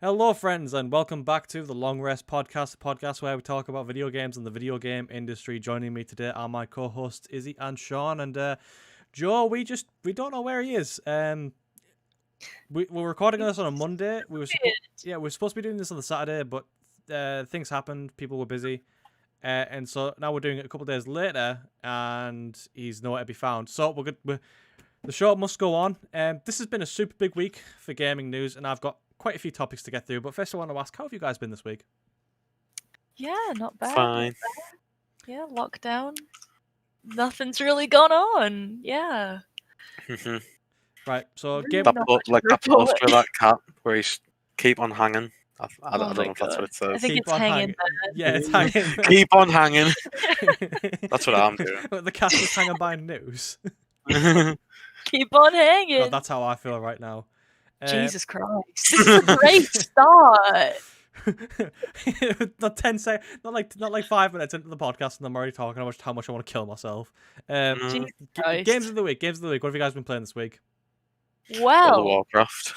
Hello, friends, and welcome back to the Long Rest Podcast, the podcast where we talk about video games and the video game industry. Joining me today are my co-hosts Izzy and Sean, and Joe. We don't know where he is. We're recording this on a Monday. We were supposed to be doing this on the Saturday, but things happened. People were busy, and so now we're doing it a couple of days later, and he's nowhere to be found. So we're good. The show must go on. This has been a super big week for gaming news, and I've got quite a few topics to get through. But first, I want to ask, how have you guys been this week? Yeah, not bad. Fine. Yeah, lockdown. Nothing's really gone on. Yeah. Right, so Really game. That not post, much like to that report. post with that cat where he's keep on hanging. I don't my know if that's what it I says. think Keep it's on hanging. Yeah, it's hanging. Keep on hanging. That's what I'm doing. The cat is hanging by a noose. Keep on hanging. God, that's how I feel right now. Jesus Christ. This is a great start. Not 10 seconds, not like 5 minutes into the podcast, and I'm already talking about how much I want to kill myself. Jesus Christ. Games of the week. What have you guys been playing this week? World of Well, Warcraft.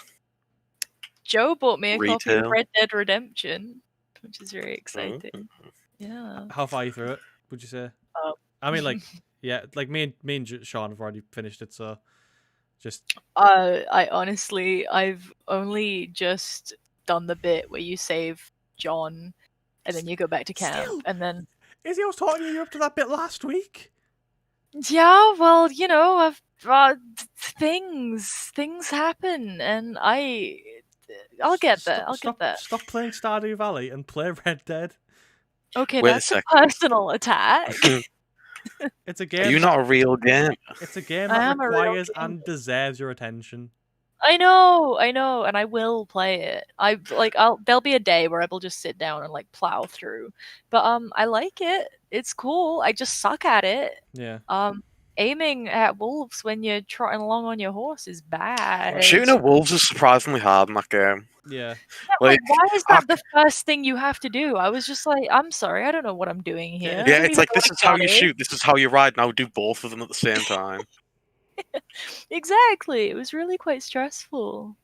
Joe bought me a copy of Retail. Red Dead Redemption, which is very exciting. Yeah. How far are you through it, would you say? I mean, like, yeah, like me and Sean have already finished it, so just I've only just done the bit where you save John and then you go back to camp Still? and then Izzy, I was talking to you up to that bit last week. yeah, well, I've things happen and I'll get there. I'll get there. Stop playing Stardew Valley and play Red Dead. Okay, Wait a that's a second. personal attack. It's a Are game. you not a real game? It's a game I that am a real requires gamer. and deserves your attention. I know, and I will play it. There'll be a day where I will just sit down and like plow through. But I like it. It's cool. I just suck at it. Yeah. Aiming at wolves when you're trotting along on your horse is bad. Shooting at wolves is surprisingly hard in that game. Yeah. Like, Like, why is that the first thing you have to do? I was just like, I'm sorry, I don't know what I'm doing here. yeah, I don't it's even like know this what is how that you is. shoot, this is how you ride. Now do both of them at the same time. Exactly. It was really quite stressful.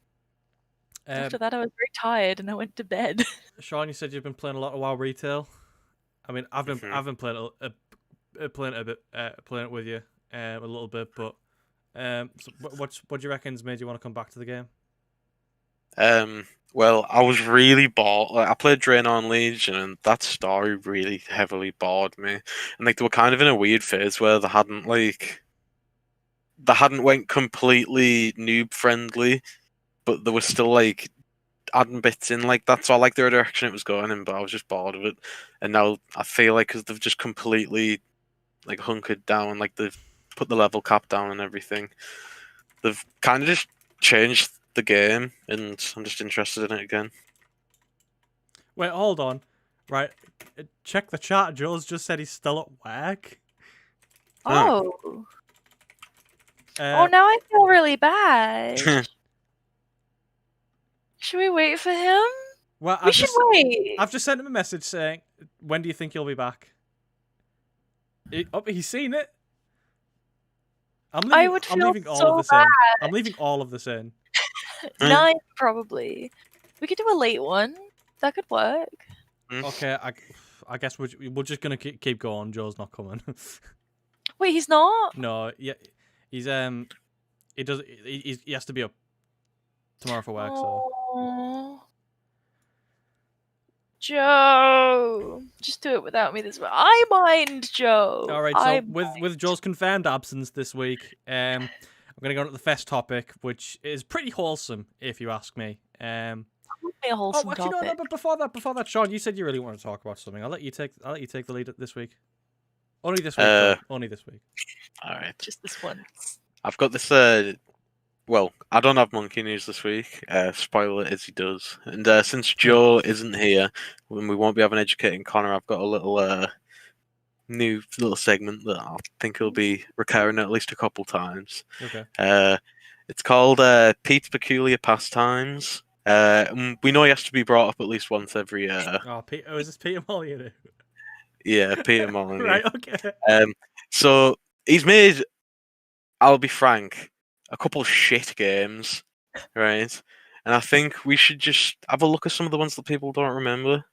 After Um, that, I was very tired and I went to bed. Sean, you said you've been playing a lot of WoW Retail. I mean, I've been playing playing it with you a little bit, but so what do you reckon's made you want to come back to the game? Well, I was really bored. Like, I played Draenor Legion, and that story really heavily bored me. And like they were kind of in a weird phase where they hadn't went completely noob friendly, but they were still like adding bits in like that. So I like the direction it was going in, but I was just bored of it. And now I feel like because they've just completely like hunkered down, like they've put the level cap down and everything, they've kind of just changed the game, and I'm just interested in it again. Wait, hold on. Right, check the chat. Joe's just said he's still at work. Oh. Uh, Now I feel really bad. Should we wait for him? Well, We should wait. I've just sent him a message saying, "When do you think you'll be back?" He's seen it. I'm leaving all of this in. I'm leaving all of this in. 9 probably. We could do a late one. That could work. Okay, I guess we're just gonna keep going. Joe's not coming. Wait, he's not? No, yeah, he's he has to be up tomorrow for work. So Aww. Joe, just do it without me this way. I mind, Joe. all right. So with Joe's confirmed absence this week, I'm gonna go on to the first topic, which is pretty wholesome, if you ask me. A wholesome actually, topic. no, but before that, Sean, you said you really want to talk about something. I'll let you take the lead this week. Only this week. Though. Only this week. All right. Just this once. I've got this. Well, I don't have monkey news this week. Spoiler as he does. And since Joe isn't here, when we won't be having educating Connor, I've got a little new little segment that I think will be recurring at least a couple times. Okay. It's called Pete's Peculiar Pastimes. We know he has to be brought up at least once every year. Is this Peter Molyneux? Yeah, Peter Molyneux. Right. Okay. So he's made, I'll be frank, a couple of shit games, right? and I think we should just have a look at some of the ones that people don't remember.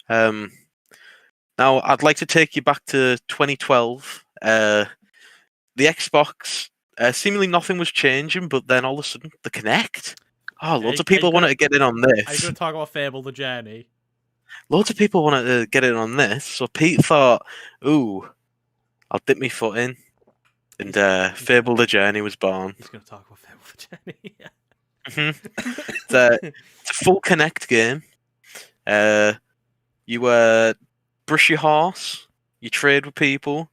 Now, I'd like to take you back to 2012. The Xbox, seemingly nothing was changing, but then all of a sudden, the Kinect. Oh, loads of people wanted to get in on Are you this. going to talk about Fable the Journey? Loads of people wanted to get in on this. So Pete thought, ooh, I'll dip my foot in. And Fable the Journey was born. He's going to talk about Fable the Journey. It's a full Kinect game. You brush your horse, you trade with people,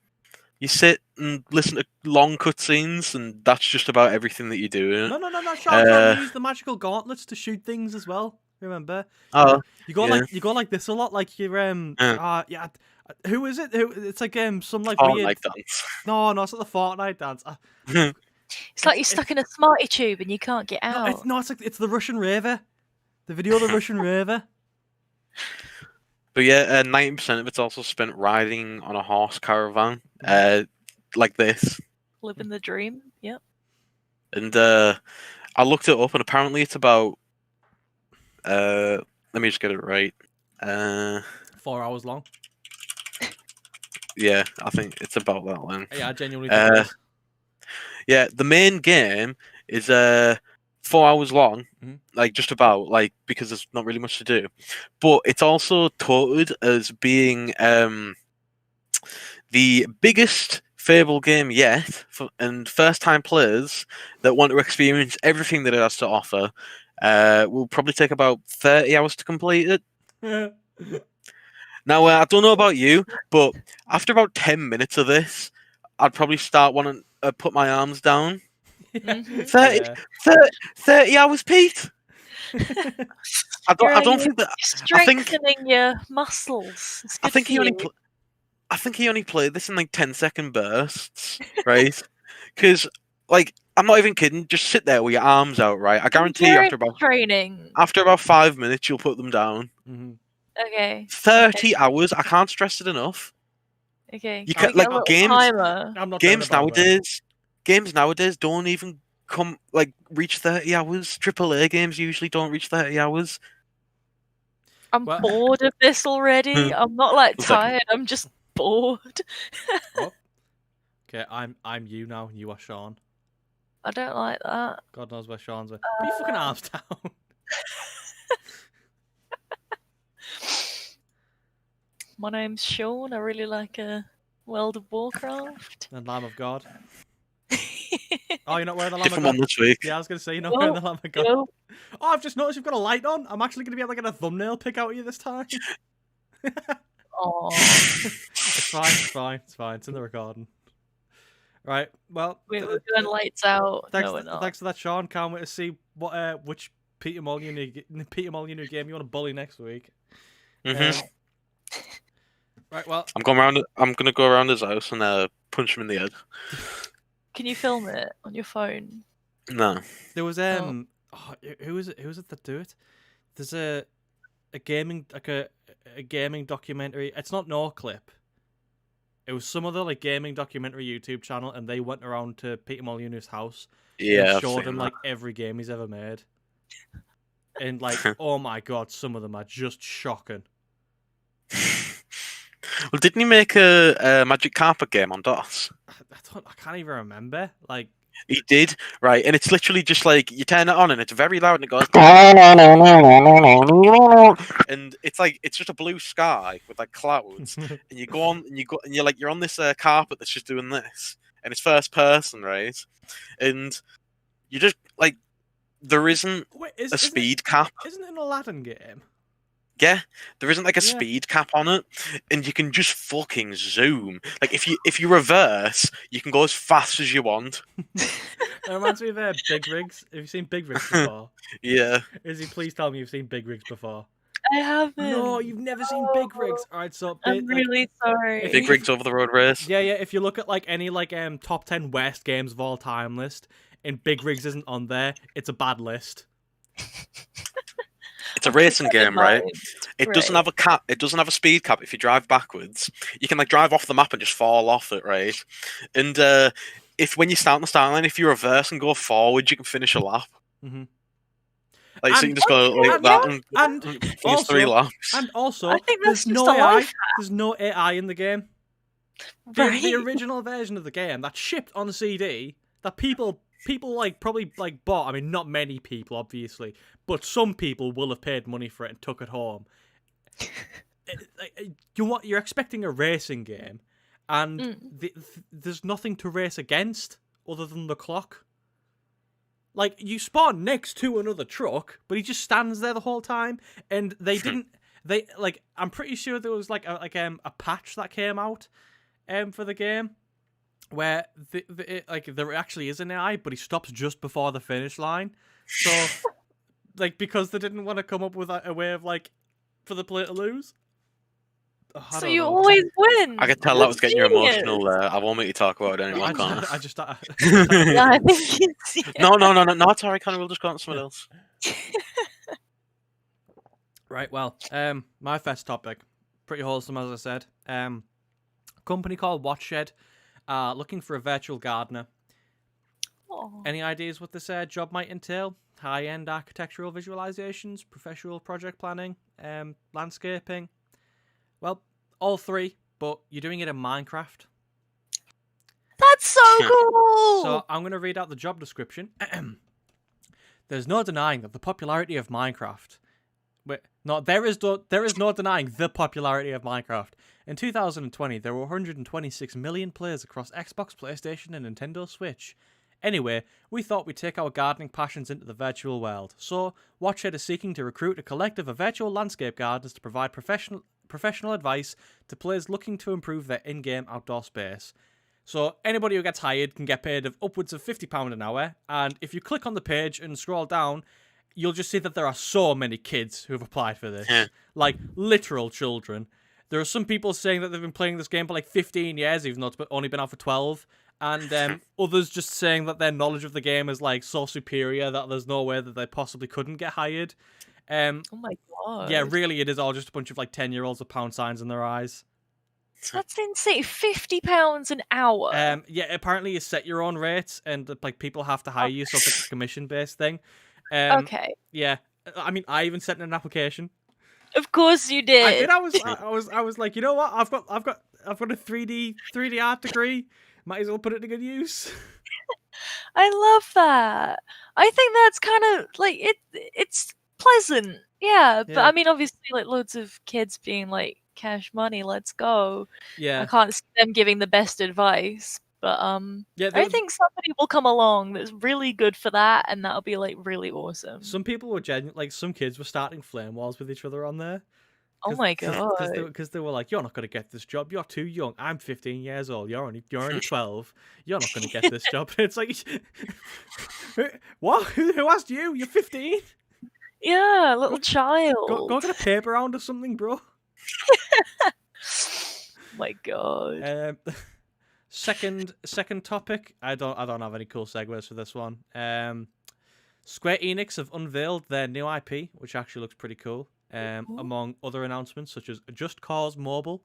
you sit and listen to long cutscenes, and that's just about everything that you do. No, Sean, you use the magical gauntlets to shoot things as well. Remember? Oh, you go like this a lot, like you're yeah. Who is it? It's like some like Fortnite weird dance. No, it's not the Fortnite dance. It's like you're stuck in a Smarty tube and you can't get out. It's the Russian raver. The video of the Russian raver. But yeah, 90% of it's also spent riding on a horse caravan, like this. Living the dream. Yep. And I looked it up, and apparently it's about. Let me just get it right. 4 hours long. Yeah, I think it's about that long. Yeah, I genuinely think it is. Yeah, the main game is 4 hours long, like just about, like, because there's not really much to do. But it's also touted as being the biggest Fable game yet, and first-time players that want to experience everything that it has to offer will probably take about 30 hours to complete it. Now, I don't know about you, but after about 10 minutes of this, I'd probably start wanting to put my arms down. 30 hours, Pete. I don't think that. Strengthening your muscles. I think he only played this in like 10-second bursts, right? Because, like, I'm not even kidding. Just sit there with your arms out, right? I guarantee you, after about 5 minutes, you'll put them down. Mm-hmm. Okay. 30 hours. I can't stress it enough. Okay. You can, like, games nowadays don't even reach 30 hours. AAA games usually don't reach 30 hours. I'm bored of this already. I'm not like tired. I'm just bored. Okay, I'm you now, and you are Sean. I don't like that. God knows where Sean's at. Put your fucking arms down. My name's Sean. I really like World of Warcraft. And Lamb of God. Oh, you're not wearing the Lamb Different of God? one this week. Yeah, I was going to say, you're not wearing the Lamb of God. No. Oh, I've just noticed you've got a light on. I'm actually going to be able to get a thumbnail pick out of you this time. Oh. It's fine. It's in the recording. Right, well... We're doing lights out. Thanks for that, Sean. Can't wait to see which Peter Molyneux game you want to bully next week. Right, well... I'm going to go around his house and punch him in the head. Can you film it on your phone? No. There was who is it that do it? There's a gaming a gaming documentary. It's not NoClip. It was some other like gaming documentary YouTube channel, and they went around to Peter Molyneux's house. Yeah, and showed him like every game he's ever made. And like, oh my god, some of them are just shocking. Well, didn't he make a Magic Carpet game on DOS? I can't even remember. Like, he did, right? And it's literally just like you turn it on and it's very loud and it goes, and it's just a blue sky with like clouds, and you go and you're on this carpet that's just doing this, and it's first person, right? And you just like there isn't a speed cap. Isn't it an Aladdin game? Yeah, there isn't like a speed cap on it, and you can just fucking zoom. Like if you reverse, you can go as fast as you want. It reminds me of Big Rigs. Have you seen Big Rigs before? Yeah. Izzy, please tell me you've seen Big Rigs before. I haven't. No, you've never seen Big Rigs. All right, so I'm really sorry. Big Rigs Over the Road race. Yeah. If you look at like any like top 10 worst games of all time list, and Big Rigs isn't on there, it's a bad list. It's a racing game, right? It doesn't have a cap. It doesn't have a speed cap. If you drive backwards, you can like drive off the map and just fall off it, right? And when you start on the start line, if you reverse and go forward, you can finish a lap. Mm-hmm. Like, so you can just go like that and finish also, 3 laps. And also, I think there's that's no just a AI. life There's no AI in the game. Right. The original version of the game that shipped on a CD that people like probably like bought. I mean, not many people, obviously, but some people will have paid money for it and took it home. You're expecting a racing game, and there's nothing to race against other than the clock. Like, you spawn next to another truck, but he just stands there the whole time. And they didn't. I'm pretty sure there was like a patch that came out, for the game, where there actually is an AI, but he stops just before the finish line. So, like, because they didn't want to come up with a way of like for the player to lose. Oh, So you always win. I could tell that was getting you emotional there. I won't make you talk about it anymore, Connor. Yeah, I think it's... No, it's alright, Connor. We'll just go on to someone else. Right, well, my first topic, pretty wholesome, as I said. A company called Watchshed, looking for a virtual gardener. Aww. Any ideas what this job might entail? High-end architectural visualizations, professional project planning, landscaping. Well, all 3, but you're doing it in Minecraft. That's so cool! So I'm going to read out the job description. There's no denying that the popularity of Minecraft... there is no denying the popularity of Minecraft. In 2020, there were 126 million players across Xbox, PlayStation, and Nintendo Switch. Anyway, we thought we'd take our gardening passions into the virtual world. So, Watchhead is seeking to recruit a collective of virtual landscape gardeners to provide professional advice to players looking to improve their in-game outdoor space. So anybody who gets hired can get paid of upwards of £50 an hour, and if you click on the page and scroll down, you'll just see that there are so many kids who have applied for this. Like, literal children. There are some people saying that they've been playing this game for like 15 years, even though it's only been out for 12. And others just saying that their knowledge of the game is like so superior that there's no way that they possibly couldn't get hired. Oh my god. Yeah, really, it is all just a bunch of like 10-year-olds with pound signs in their eyes. That's insane. £50 an hour. Yeah, apparently you set your own rates, and like people have to hire you, so it's like a commission-based thing. Okay. Yeah, I mean, I even sent in an application. Of course you did. I did. I was like, you know what? I've got a 3D art degree. Might as well put it to good use. I love that. I think that's kind of like it's pleasant. Yeah, but I mean, obviously, like loads of kids being like, "Cash money, let's go." Yeah, I can't see them giving the best advice, but yeah, I think somebody will come along that's really good for that, and that'll be like really awesome. some people were some kids were starting flame wars with each other on there. Oh my god! Because they were like, "You're not going to get this job. You're too young. I'm 15 years old. You're only 12. You're not going to get this job." It's like, what? Who asked you? You're 15. Yeah, little child. Go get a paper round or something, bro. My god. Second topic. I don't have any cool segues for this one. Square Enix have unveiled their new IP, which actually looks pretty cool. Among other announcements such as Just Cause Mobile,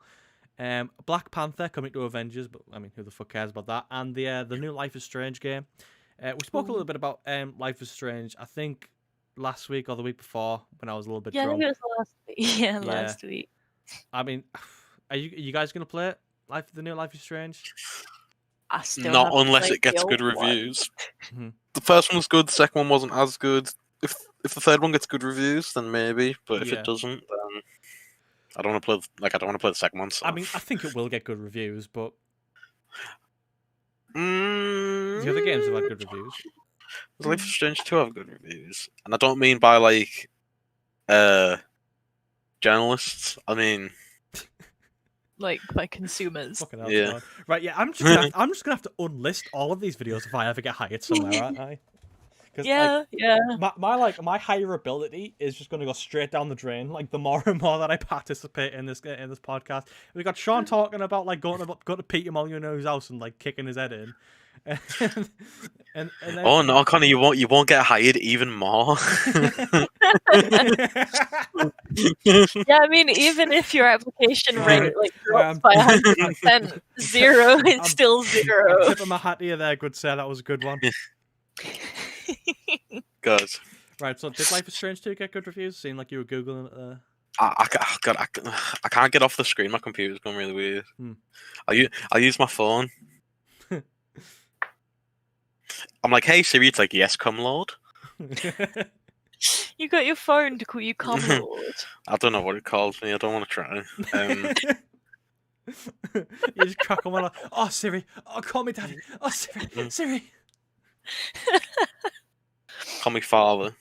Black Panther coming to Avengers, but I mean, who the fuck cares about that? And the new Life is Strange game. We spoke a little bit about Life is Strange, I think last week or the week before when I was a little bit drunk. I think it was last week. Yeah, last week. I mean, are you guys gonna play it? The new Life is Strange? I still Not unless it gets good reviews. The first one was good. The second one wasn't as good. If the third one gets good reviews, then maybe. But if it doesn't, then I don't want to play. I don't want to play the second one. So. I mean, I think it will get good reviews, but the other games have had good reviews. Life is Strange 2 have good reviews, and I don't mean by like journalists. I mean like by consumers. Fucking hell, yeah. Right. Yeah. I'm just gonna have to unlist all of these videos if I ever get hired somewhere, aren't I? Yeah, My hireability is just going to go straight down the drain. Like the more and more that I participate in this podcast, we got Sean talking about like going to Peter Molyneux's house and like kicking his head in. And then... Oh no, Connor, you won't get hired even more. Yeah, I mean, even if your application rate like drops by 100%, zero, it's still zero. I'm tipping my hat to you there, good sir. That was a good one. Good. Right, so did Life is Strange 2 get good reviews? Seemed like you were googling it there. I can't get off the screen. My computer's going really weird. Hmm. I'll use my phone. I'm like, hey Siri. It's like, yes, come lord. You got your phone to call you Cumlord. I don't know what it calls me. I don't want to try. You just crack on like, oh Siri, oh call me daddy, oh Siri, Siri. Call me father.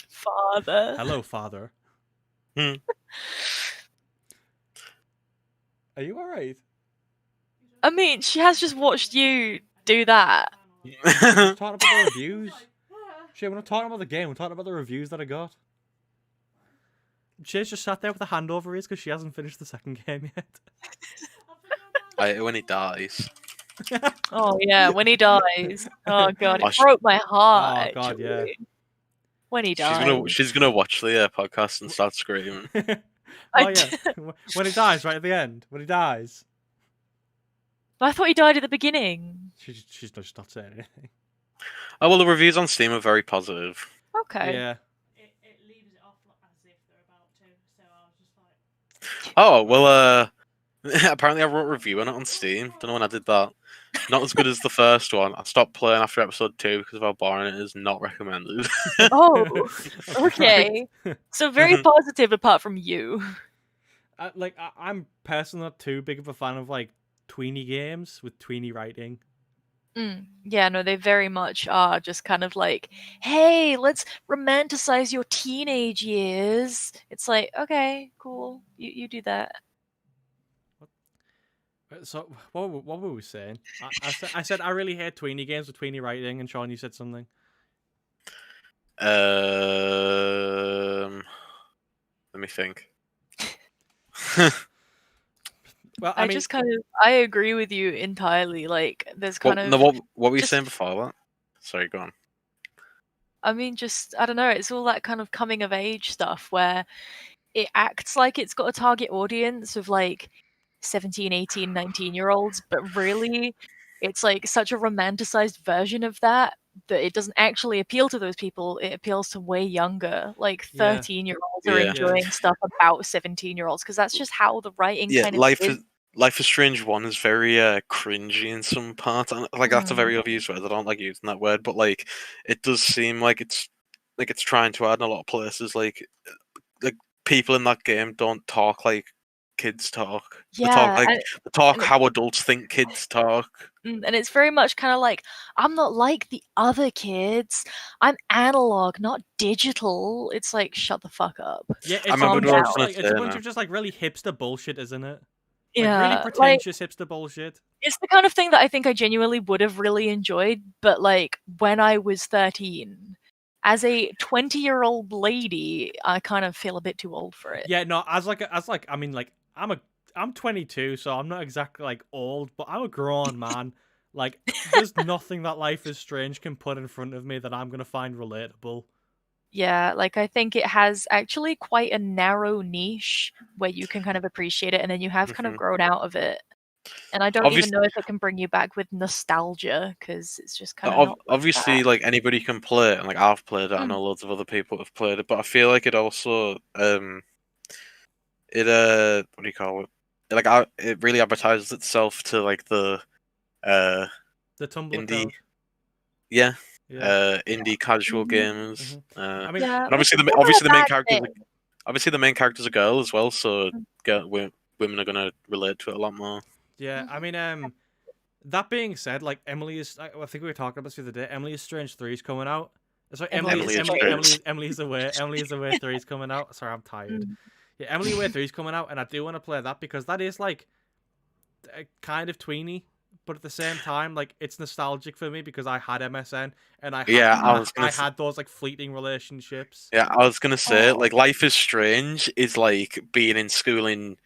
Father. Hello, father. Hmm. Are you alright? I mean, she has just watched you do that. We're talking about the reviews. Shit, we're not talking about the game. We're talking about the reviews that I got. She's just sat there with a hand over his because she hasn't finished the second game yet. When he dies. Oh yeah, when he dies. Oh god, Oh, it broke my heart. Oh, God, yeah. actually. When he dies. She's gonna watch the podcast and start screaming. Oh yeah, when he dies, right at the end. When he dies, But I thought he died at the beginning. she's just not saying anything. Oh well, the reviews on Steam are very positive. Okay. Yeah. It leaves it off as if they're about to, so I was just like... Oh well, apparently I wrote a review on it on Steam. Don't know when I did that. Not as good as the first one. I stopped playing after episode 2 because of how boring it is. Not recommended. Oh, okay. So very positive apart from you. I'm personally not too big of a fan of like tweeny games with tweeny writing. Yeah, no, they very much are just kind of like, hey, let's romanticize your teenage years. It's like, okay, cool. You do that. So what were we saying? I said I really hate tweeny games with tweeny writing, and Sean, you said something. Let me think. Well, I just kind of I agree with you entirely. Like, there's kind of what were you just- saying before that? Sorry, go on. I mean, just I don't know. It's all that kind of coming of age stuff where it acts like it's got a target audience of like 17, 18, 19-year-olds, but really it's like such a romanticized version of that it doesn't actually appeal to those people. It appeals to way younger, like Yeah. 13-year-olds are Yeah. enjoying stuff about 17-year-olds because that's just how the writing Yeah, kind of is. Life is Strange 1 is very cringy in some parts. And, like that's a very overused word. I don't like using that word, but like it does seem like it's trying to add in a lot of places. Like people in that game don't talk like kids talk. Yeah, they talk how adults think kids talk. and it's very much kind of like, I'm not like the other kids. I'm analog, not digital. It's like, shut the fuck up. Yeah, I remember what I was gonna it's a bunch say of just like really hipster bullshit, isn't it? Yeah, Like really like, pretentious hipster bullshit. it's the kind of thing that I think I genuinely would have really enjoyed, but like when I was 13, as a 20-year-old lady, I kind of feel a bit too old for it. Yeah, no, I mean, like I'm 22, so I'm not exactly like old, but I'm a grown man. Like, there's nothing that Life is Strange can put in front of me that I'm gonna find relatable. Yeah, like I think it has actually quite a narrow niche where you can kind of appreciate it, and then you have kind of grown out of it. And I don't even know if it can bring you back with nostalgia because it's just kind of obviously like anybody can play it, and like I've played it. I know loads of other people have played it, but I feel like it also what do you call it? Like it really advertises itself to like the Tumblr indie, crowd. yeah. Yeah. Indie casual gamers. I mean, yeah, and obviously the main characters. Obviously, the main character's a girl as well, so women are gonna relate to it a lot more. Yeah, I mean, that being said, like Emily is, I think we were talking about this the other day. Emily is Strange 3 is coming out. Sorry, Emily is Away. Emily is Away 3 is coming out. Sorry, I'm tired. Yeah, Emily Away 3 is coming out, and I do want to play that because that is like kind of tweeny, but at the same time, like it's nostalgic for me because I had MSN and I had those like fleeting relationships. Yeah, I was gonna say like Life is Strange is like being in school in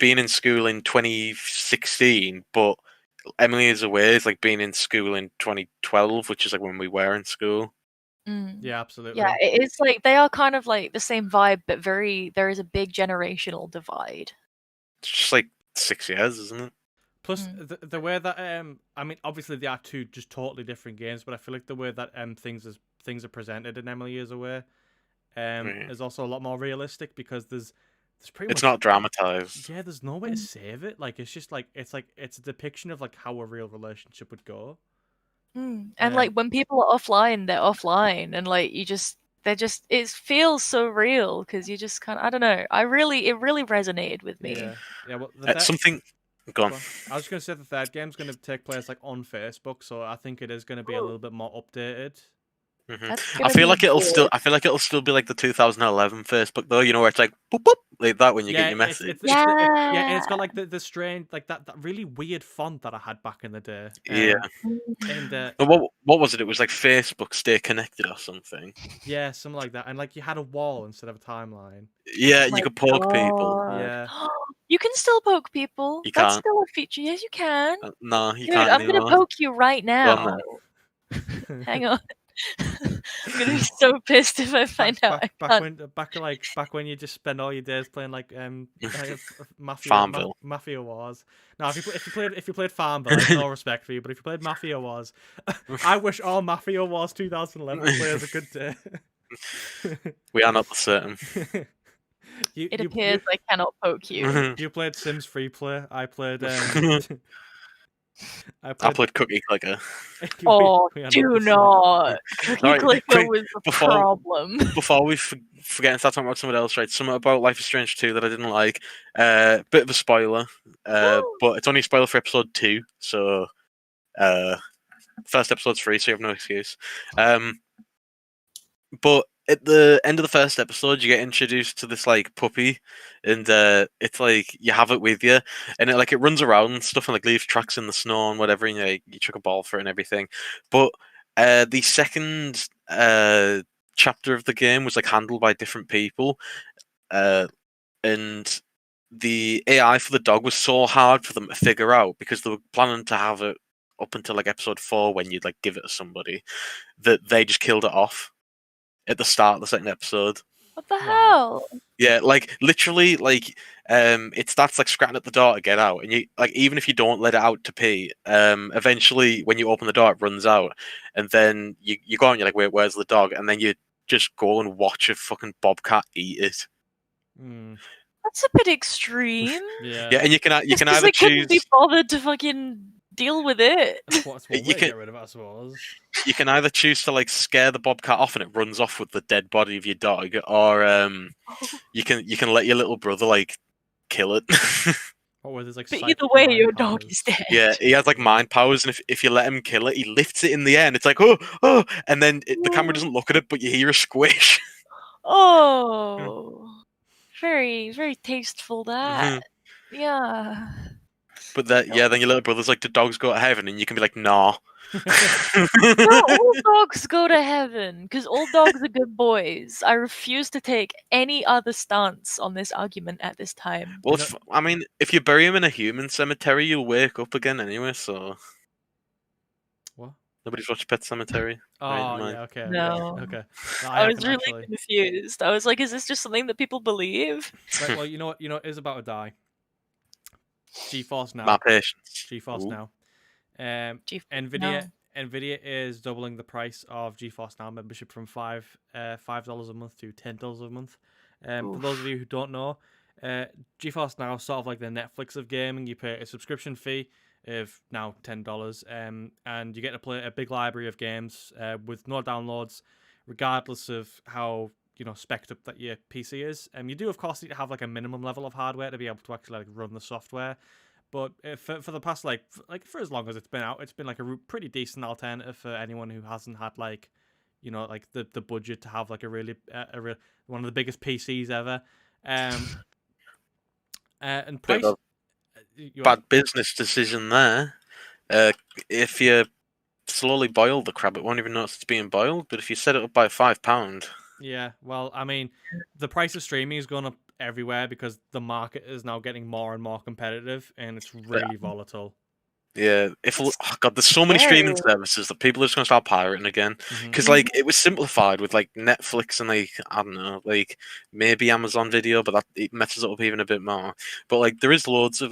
2016, but Emily is Away is like being in school in 2012, which is like when we were in school. Yeah, absolutely. Yeah, it is like they are kind of like the same vibe, but there is a big generational divide. It's just like 6 years, isn't it? Plus, the way that I mean, obviously they are two just totally different games, but I feel like the way that things things are presented in Emily Is Away Right. is also a lot more realistic because there's pretty It's much not dramatized. yeah, there's no way to save it. Like it's just like it's a depiction of like how a real relationship would go. And like when people are offline, they're offline, and like it feels so real because you just kind of, I don't know. It really resonated with me. Yeah. Well, Something. Go on. I was just gonna say the third game's gonna take place like on Facebook, so I think it is gonna be a little bit more updated. That's I gonna feel be like it'll good. still be like the 2011 Facebook though. You know where it's like boop boop like that when you get your message. And it's got like the strange like that really weird font that I had back in the day. Yeah. And But what was it? It was like Facebook Stay Connected or something. yeah, something like that. And like you had a wall instead of a timeline. Yeah, Oh and my you could poke people. God. Yeah. You can still poke people. You That's can't. still a feature. Yes, you can. No, you Dude, can't I'm gonna anymore. poke you right Go on now. then. Hang on. I'm gonna be so pissed if I find out I can't. Back when you just spend all your days playing like Farmville. Mafia Wars. No, if you played Farmville, I have no respect for you. But if you played Mafia Wars, I wish all Mafia Wars 2011 players a good day. We are not the same. It appears I cannot poke you. You played Sims Free Play. I played. I played Cookie Clicker. Oh, we are do the same. not. Cookie Alright, Clicker quick, was the before- problem. Before we forget and start talking about something else, right? Something about Life is Strange 2 that I didn't like. Bit of a spoiler, but it's only a spoiler for episode 2, so first episode's free, so you have no excuse. But at the end of the first episode, you get introduced to this like puppy, and it's like you have it with you, and it runs around and stuff, and like leaves tracks in the snow and whatever, and you chuck a ball for it and everything. But the second chapter of the game was like handled by different people, and the AI for the dog was so hard for them to figure out because they were planning to have it up until like episode 4 when you'd like give it to somebody, that they just killed it off at the start of the second episode. What the hell? Yeah, like literally, like it starts like scratching at the door to get out, and you like even if you don't let it out to pee, eventually when you open the door, it runs out, and then you go and you're like, wait, where's the dog? And then you just go and watch a fucking bobcat eat it. That's a bit extreme. Yeah, and you can Just 'cause either they couldn't be choose. bothered to fucking deal with it. That's one way You to can- get rid of it, I suppose. You can either choose to like scare the bobcat off and it runs off with the dead body of your dog, or you can let your little brother like kill it. What were there's like But psychic either way, mind your dog powers. is dead. Yeah, he has like mind powers, and if you let him kill it, he lifts it in the air, and it's like oh, and then the camera doesn't look at it, but you hear a squish. Oh, very, very tasteful. That, yeah. But then your little brother's like, "Do dogs go to heaven?" And you can be like, "Nah." No, all dogs go to heaven because all dogs are good boys. I refuse to take any other stance on this argument at this time. Well, I mean, if you bury him in a human cemetery, you'll wake up again anyway. So What? Nobody's watched Pet Cemetery. Oh, yeah, okay. No. Okay. No, I was haven't really actually. confused. I was like, is this just something that people believe? Right, well, you know what is about to die. GeForce Now. My patience. GeForce Ooh. Now. GeForce Nvidia is doubling the price of GeForce Now membership from $5 a month to $10 a month. For those of you who don't know, GeForce Now is sort of like the Netflix of gaming. You pay a subscription fee of now $10, and you get to play a big library of games with no downloads, regardless of how spec'd up that your PC is. You do of course need to have like a minimum level of hardware to be able to actually like run the software. But for the past like for as long as it's been out, it's been like a pretty decent alternative for anyone who hasn't had like like the budget to have like a really one of the biggest PCs ever. And price. Bad business decision there. If you slowly boil the crab, it won't even notice it's being boiled. But if you set it up by £5, yeah, well, I mean, the price of streaming is going up everywhere because the market is now getting more and more competitive, and it's really volatile. Yeah, there's so many streaming services that people are just gonna start pirating again. Because like it was simplified with like Netflix and like I don't know, like maybe Amazon Video, but it messes it up even a bit more. But like there is loads of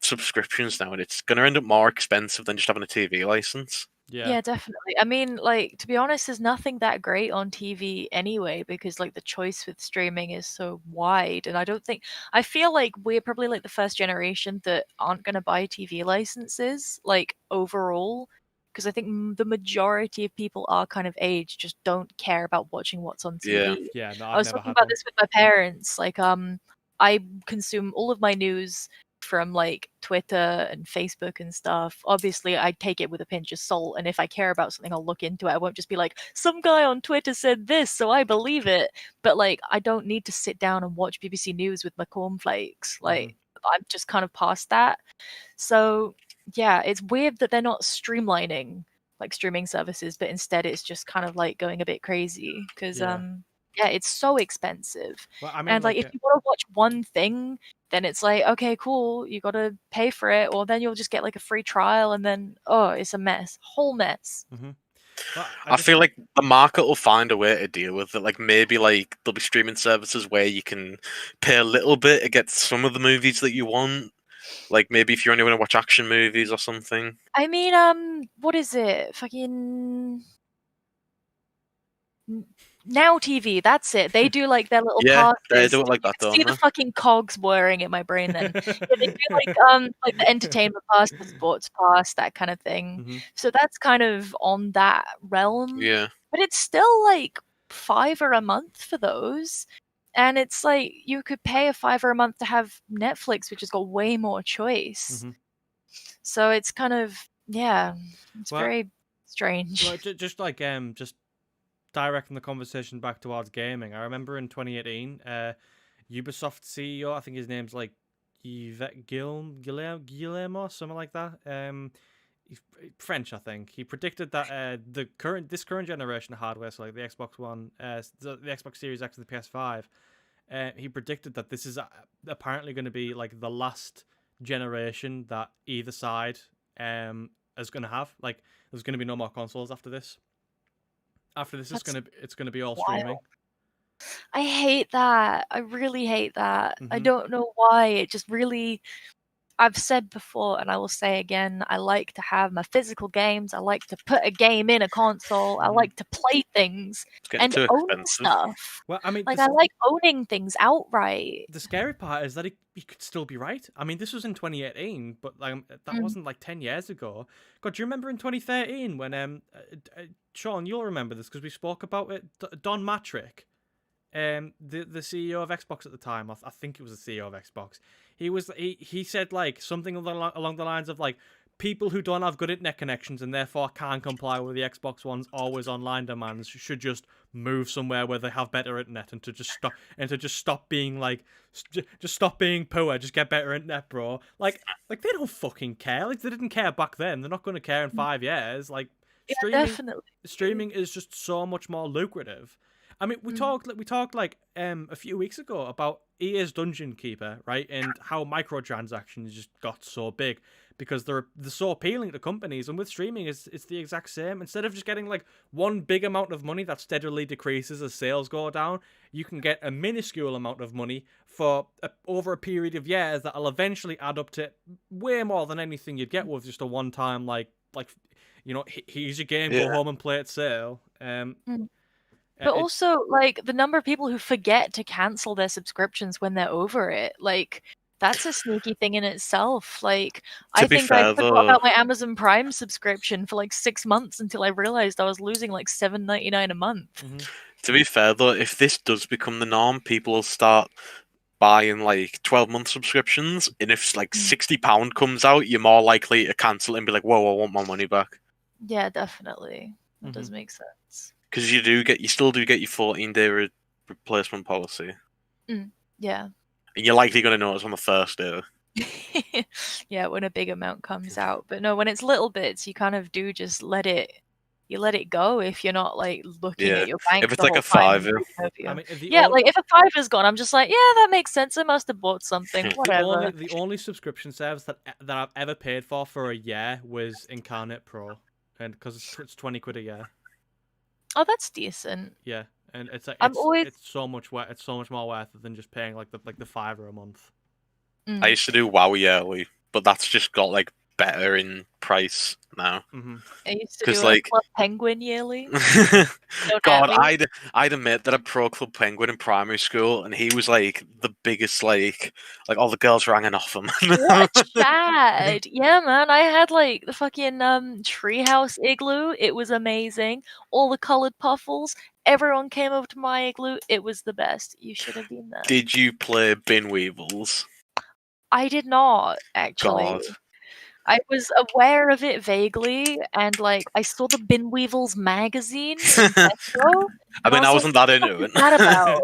subscriptions now, and it's gonna end up more expensive than just having a TV license. Yeah, definitely. I mean, like, to be honest, there's nothing that great on TV anyway, because like the choice with streaming is so wide. And I feel like we're probably like the first generation that aren't going to buy TV licenses, like overall, because I think the majority of people our kind of age just don't care about watching what's on Yeah. TV. Yeah, no, I I've was never talking had about one. this with my parents. Like, I consume all of my news from like Twitter and Facebook and stuff. Obviously, I take it with a pinch of salt, and if I care about something, I'll look into it. I won't just be like, some guy on Twitter said this, so I believe it. But like, I don't need to sit down and watch BBC News with my cornflakes. Like, I'm just kind of past that. So yeah, it's weird that they're not streamlining like streaming services, but instead it's just kind of like going a bit crazy because yeah, it's so expensive. Well, I mean, And like if you want to watch one thing, then it's like, okay, cool, you got to pay for it, or then you'll just get like a free trial, and then it's a mess, whole mess. Well, I feel like the market will find a way to deal with it. Like maybe like there'll be streaming services where you can pay a little bit to get some of the movies that you want. Like maybe if you only want to watch action movies or something. I mean, what is it? Fucking Now TV, that's it. They do like their little Yeah, passes. they do it like You that, can don't see the they? fucking cogs whirring in my brain then. Yeah, they do like the entertainment pass, the sports pass, that kind of thing. So that's kind of on that realm. Yeah. But it's still like $5 a month for those. And it's like you could pay a $5 a month to have Netflix, which has got way more choice. So it's kind of it's very strange. Well, just directing the conversation back towards gaming. I remember in 2018, Ubisoft CEO, I think his name's like Yves Guillermo, something like that. He's French, I think. He predicted that this current generation of hardware, so like the Xbox One, the Xbox Series X and the PS5, he predicted that this is apparently going to be like the last generation that either side is going to have. Like, there's going to be no more consoles after this. After this, it's gonna be all streaming. I hate that. I really hate that. I don't know why. It just really. I've said before, and I will say again, I like to have my physical games. I like to put a game in a console. I like to play things and own stuff. Well, I mean, like I like owning things outright. The scary part is that he could still be right. I mean, this was in 2018, but like that wasn't like 10 years ago. God, do you remember in 2013 when Sean, you'll remember this because we spoke about it. Don Matrick, the CEO of Xbox at the time, I think it was the CEO of Xbox. He said like something along the lines of like, people who don't have good internet connections and therefore can't comply with the Xbox One's always online demands should just move somewhere where they have better internet and to just stop being like just stop being poor, just get better internet, bro. Like they don't fucking care. Like they didn't care back then. They're not going to care in 5 years. Like streaming is just so much more lucrative. I mean, we talked like a few weeks ago about EA's Dungeon Keeper, right? And how microtransactions just got so big because they're so appealing to companies. And with streaming, it's the exact same. Instead of just getting like one big amount of money that steadily decreases as sales go down, you can get a minuscule amount of money for over a period of years that'll eventually add up to way more than anything you'd get with just a one-time like here's your game, go home and play it sale. But also, like, the number of people who forget to cancel their subscriptions when they're over it, like, that's a sneaky thing in itself. Like, I think I forgot about my Amazon Prime subscription for like 6 months until I realized I was losing like $7.99 a month. To be fair, though, if this does become the norm, people will start buying like 12-month subscriptions, and if like £60 comes out, you're more likely to cancel and be like, whoa, I want my money back. Yeah, definitely. That does make sense. Because you still do get your 14-day replacement policy. Yeah. And you're likely going to notice on the first day. Yeah, when a big amount comes out. But no, when it's little bits, you kind of do just let it go if you're not like looking at your bank. If it's like a fiver. I mean, like if a $5 gone, I'm just like, yeah, that makes sense. I must have bought something. Whatever. The only subscription service that I've ever paid for a year was Incarnate Pro, and because it's 20 quid a year. Oh, that's decent. Yeah, and it's like it's so much more worth it than just paying like the $5 a month. I used to do WoW yearly, but that's just got like better in price now. Mm-hmm. I used to 'Cause, do like- a Club Penguin yearly. Don't God, at me. I'd admit that I pro Club Penguin in primary school, and he was like the biggest, like all the girls were hanging off him. What Chad? Yeah, man. I had like the fucking treehouse igloo. It was amazing. All the colored puffles. Everyone came over to my igloo. It was the best. You should have been there. Did you play Bin Weevils? I did not actually. God. I was aware of it vaguely, and like I saw the Bin Weevils magazine in Tesco. I mean, I I was wasn't that into What's it. that about?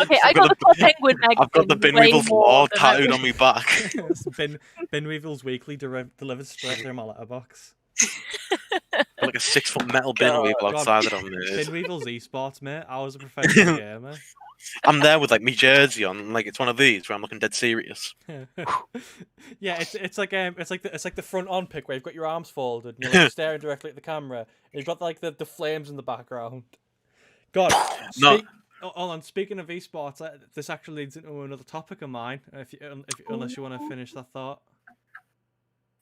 Okay, I I've got got the Club Penguin magazine. I've got the Bin way Weevils more law than I tattooed would- on my back. It's Bin Weevils Weekly delivered straight through my letterbox. Like a 6-foot metal Bin God. Weevil outside that I'm Bin Weevils esports, mate. I was a professional gamer. I'm there with like me jersey on, and, like it's one of these where I'm looking dead serious. Yeah, it's like the front on pic where you've got your arms folded and you're like staring directly at the camera. And you've got like the flames in the background. God, No. hold on. Speaking of esports, this actually leads into another topic of mine. Unless you want to finish that thought.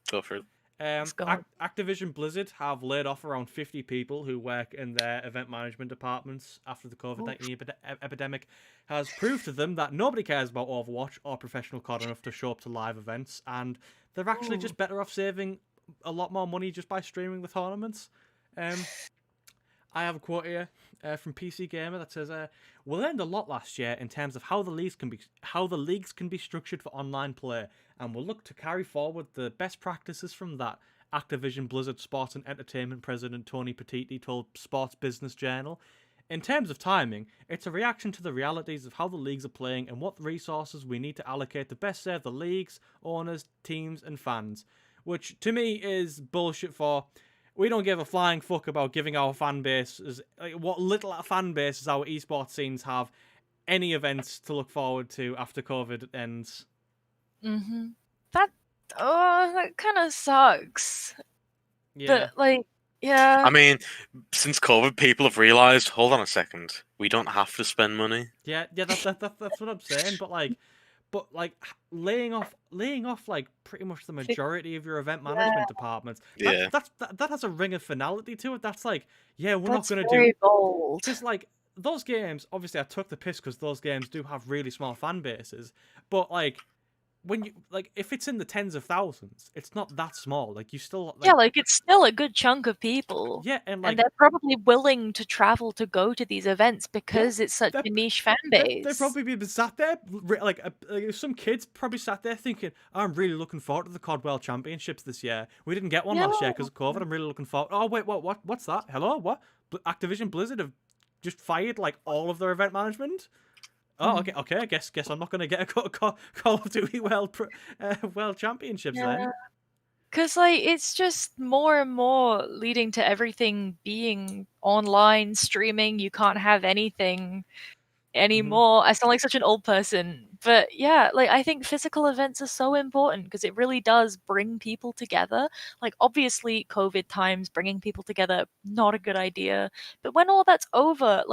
Go for it. go. Activision Blizzard have laid off around 50 people who work in their event management departments after the COVID-19 epidemic has proved to them that nobody cares about Overwatch or professional COD enough to show up to live events, and they're actually just better off saving a lot more money just by streaming the tournaments. I have a quote here from PC Gamer that says, "We learned a lot last year in terms of how the leagues can be structured for online play, and we'll look to carry forward the best practices from that." Activision Blizzard Sports and Entertainment President Tony Petiti told Sports Business Journal. In terms of timing, it's a reaction to the realities of how the leagues are playing and what resources we need to allocate to best serve the leagues, owners, teams, and fans. Which to me is bullshit. For we don't give a flying fuck about giving our fan base, what little fan bases our esports scenes have, any events to look forward to after COVID ends. Mm-hmm. That kind of sucks. Yeah. But like, yeah. I mean, since COVID, people have realised, hold on a second, we don't have to spend money. Yeah, that's what I'm saying. But laying off like pretty much the majority of your event management departments. Yeah. That has a ring of finality to it. That's like, yeah, we're That's not going to do. very bold. Because like those games, obviously, I took the piss because those games do have really small fan bases. But like, when you if it's in the tens of thousands, it's not that small. Like you still Yeah, like it's still a good chunk of people. yeah, and like And they're probably willing to travel to go to these events because it's such a niche fan base. They've probably been sat there, like some kids probably sat there thinking, I'm really looking forward to the COD World Championships this year. We didn't get one last year because of COVID. I'm really looking forward. Oh, wait, what's that? Hello? What? Activision Blizzard have just fired, like, all of their event management? Oh, okay. I guess I'm not going to get a Call of Duty World Championships then. Because, like, it's just more and more leading to everything being online, streaming. You can't have anything anymore. I sound like such an old person. But yeah, like, I think physical events are so important because it really does bring people together. Like, obviously, COVID times, bringing people together, not a good idea. But when all that's over,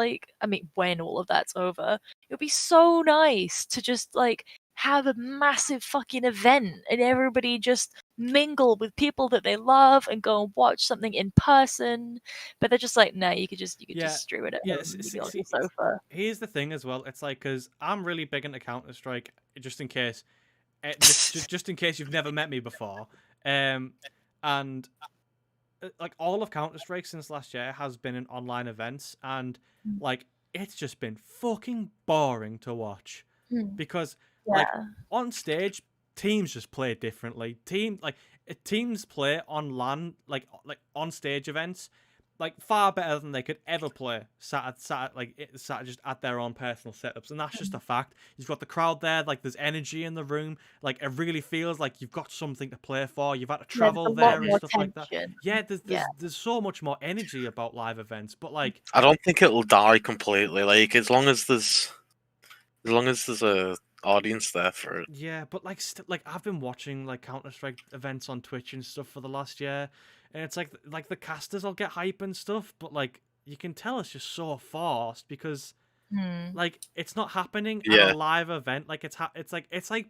when all of that's over, it would be so nice to just, like, have a massive fucking event and everybody just mingle with people that they love and go and watch something in person. But they're just like, no, you could just stream it at home. You can be on your sofa. Here's the thing as well. It's like, because I'm really big into Counter-Strike, just in case you've never met me before. And like all of Counter-Strike since last year has been in online events, and like it's just been fucking boring to watch because like on stage teams just play differently. Teams play on LAN, like on stage events, like far better than they could ever play sat just at their own personal setups, and that's just a fact. You've got the crowd there, like there's energy in the room, like it really feels like you've got something to play for. You've had to travel there and stuff like that. Yeah, there's so much more energy about live events, but like I don't think it'll die completely. Like as long as there's a audience there for it. Yeah, but like I've been watching like Counter-Strike events on Twitch and stuff for the last year, and it's like the casters will get hype and stuff, but like you can tell it's just so forced because like it's not happening at a live event. Like it's like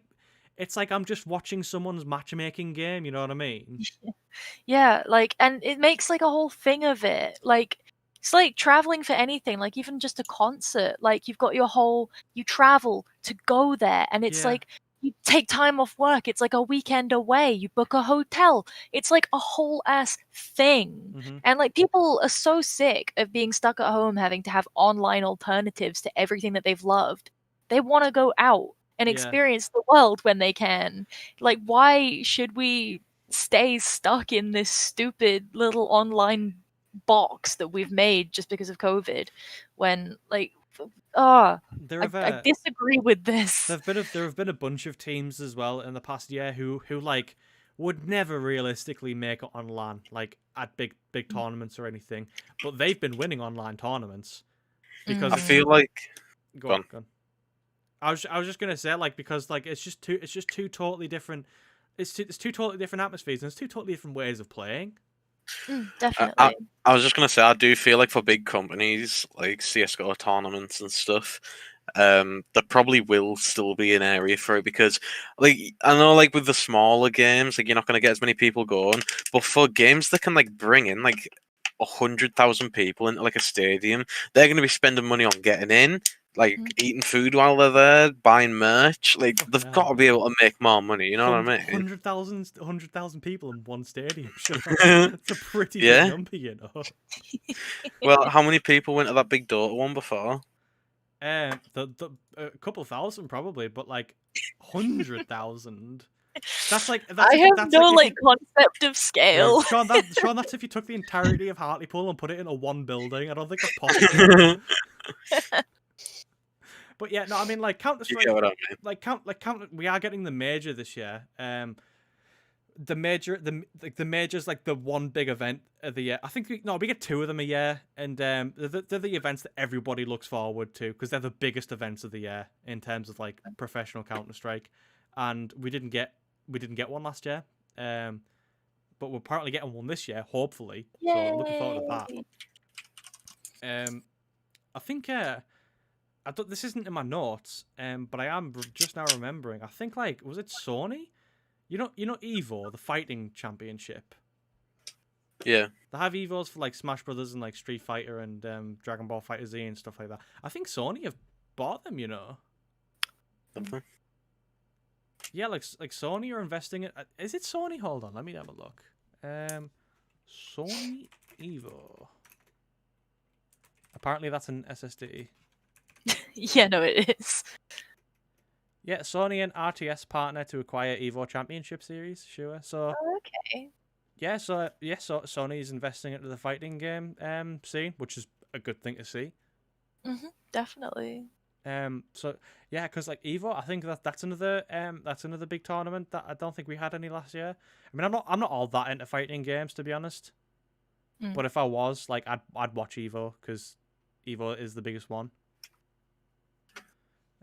it's like I'm just watching someone's matchmaking game. You know what I mean? Yeah, like, and it makes like a whole thing of it. Like, it's like traveling for anything, like even just a concert. Like, you've got you travel to go there, and it's Yeah. like you take time off work. It's like a weekend away. You book a hotel. It's like a whole ass thing. Mm-hmm. And like, people are so sick of being stuck at home having to have online alternatives to everything that they've loved. They want to go out and Yeah. experience the world when they can. Like, why should we stay stuck in this stupid little online box that we've made just because of COVID? When, like, I disagree with this. There have been a bunch of teams as well in the past year who like would never realistically make it on LAN, like at big tournaments or anything, but they've been winning online tournaments because I feel like go on. I was just gonna say, like, because like it's just two totally different. It's two totally different atmospheres and it's two totally different ways of playing. Definitely. I was just gonna say, I do feel like for big companies like CS:GO tournaments and stuff, there probably will still be an area for it, because like I know, like with the smaller games, like you're not gonna get as many people going, but for games that can like bring in like 100,000 people into like a stadium, they're gonna be spending money on getting in, like eating food while they're there, buying merch. Like they've got to be able to make more money. You know what I mean? 100,000 people in one stadium. Sure, it's a pretty big number, you know. Well, how many people went to that big Dota one before? A couple thousand probably, but like 100,000. That's like I have no like concept of scale. Sean, that's if you took the entirety of Hartlepool and put it into one building. I don't think that's possible. But yeah, no, I mean, like Counter-Strike, we are getting the major this year. The major's like the one big event of the year. I think we get two of them a year, and they're the events that everybody looks forward to because they're the biggest events of the year in terms of like professional Counter-Strike. And we didn't get one last year, but we're partly getting one this year, hopefully. Yay. So looking forward to that. I think this isn't in my notes, but I am just now remembering. I think was it Sony? You know Evo, the fighting championship. Yeah. They have Evos for like Smash Brothers and like Street Fighter and Dragon Ball FighterZ and stuff like that. I think Sony have bought them. You know. Okay. Yeah, like Sony are investing it. Is it Sony? Hold on, let me have a look. Sony Evo. Apparently that's an SSD. Yeah, no, it is. Yeah, Sony and RTS partner to acquire Evo Championship Series. Sure. So. Okay. Yeah. So Sony is investing into the fighting game scene, which is a good thing to see. Definitely. So yeah, because like Evo, I think that's another big tournament that I don't think we had any last year. I mean, I'm not all that into fighting games, to be honest. But if I was, like, I'd watch Evo because Evo is the biggest one.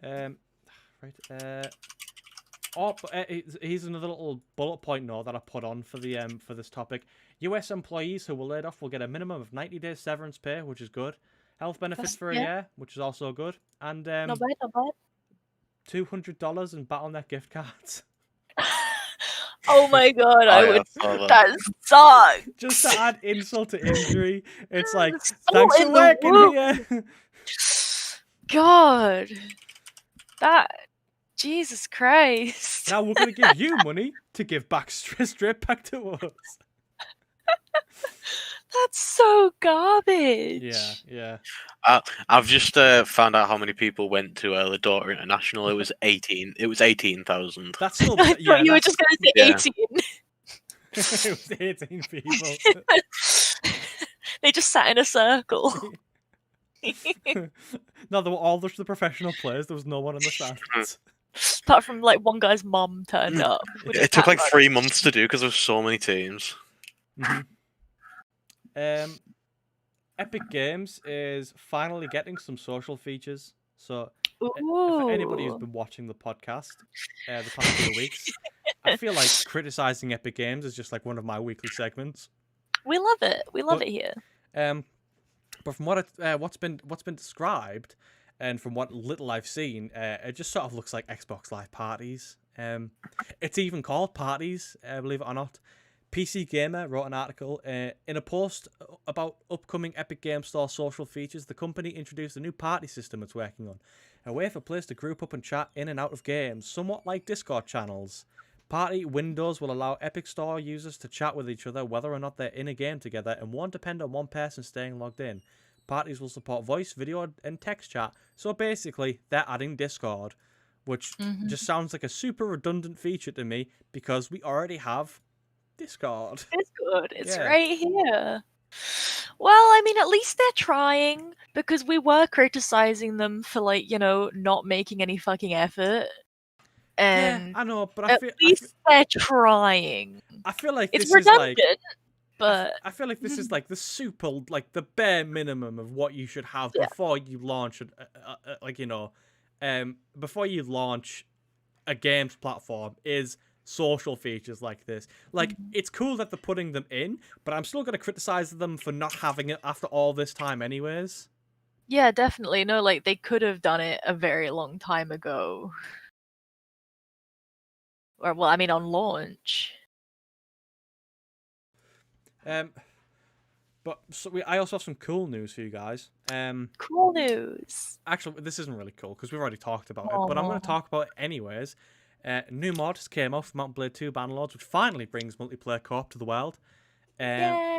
Right. Here's another little bullet point note that I put on for this topic. US employees who were laid off will get a minimum of 90 days severance pay, which is good. Health benefits for a year, which is also good. And not bad. $200 in Battle.net gift cards. Oh my god, that sucks. Just to add insult to injury, it's like, Salt thanks for working here. God. Jesus Christ. Now we're going to give you money to give back straight back to us. That's so garbage. Yeah. I've just found out how many people went to the Dota International. It was 18. It was 18,000. That's still. I thought you were just going to say 18. It was 18 people. They just sat in a circle. No, they were all just the professional players. There was no one in the stands. Apart from like one guy's mum turned up. It took like 3 months to do because there were so many teams. Epic Games is finally getting some social features. So, for anybody who's been watching the podcast the past few weeks, I feel like criticizing Epic Games is just like one of my weekly segments. We love it. We love it here. But from what's been described, and from what little I've seen, it just sort of looks like Xbox Live parties. It's even called parties, believe it or not. PC Gamer wrote an article in a post about upcoming Epic Games Store social features. The company introduced a new party system it's working on, a way for players to group up and chat in and out of games, somewhat like Discord channels. Party windows will allow Epic Store users to chat with each other whether or not they're in a game together, and won't depend on one person staying logged in. Parties will support voice, video, and text chat. So basically, they're adding Discord, which just sounds like a super redundant feature to me because we already have Discord. It's good. It's Yeah. right here. Well, I mean, at least they're trying, because we were criticizing them for, like, not making any fucking effort. And Yeah, I know, but at least they're trying. I feel like It's this is like redundant, but I feel like this is like the super, like the bare minimum of what you should have Yeah. before you launch, before you launch a games platform is social features like this. Like, it's cool that they're putting them in, but I'm still going to criticize them for not having it after all this time anyways. yeah, definitely. No, like, they could have done it a very long time ago. Or, well, I mean, on launch. But I also have some cool news for you guys. Cool news. Actually, this isn't really cool because we've already talked about it, but I'm going to talk about it anyways. New mod just came out for Mountain Blade 2 Bannerlords, which finally brings multiplayer co-op to the world. Yay!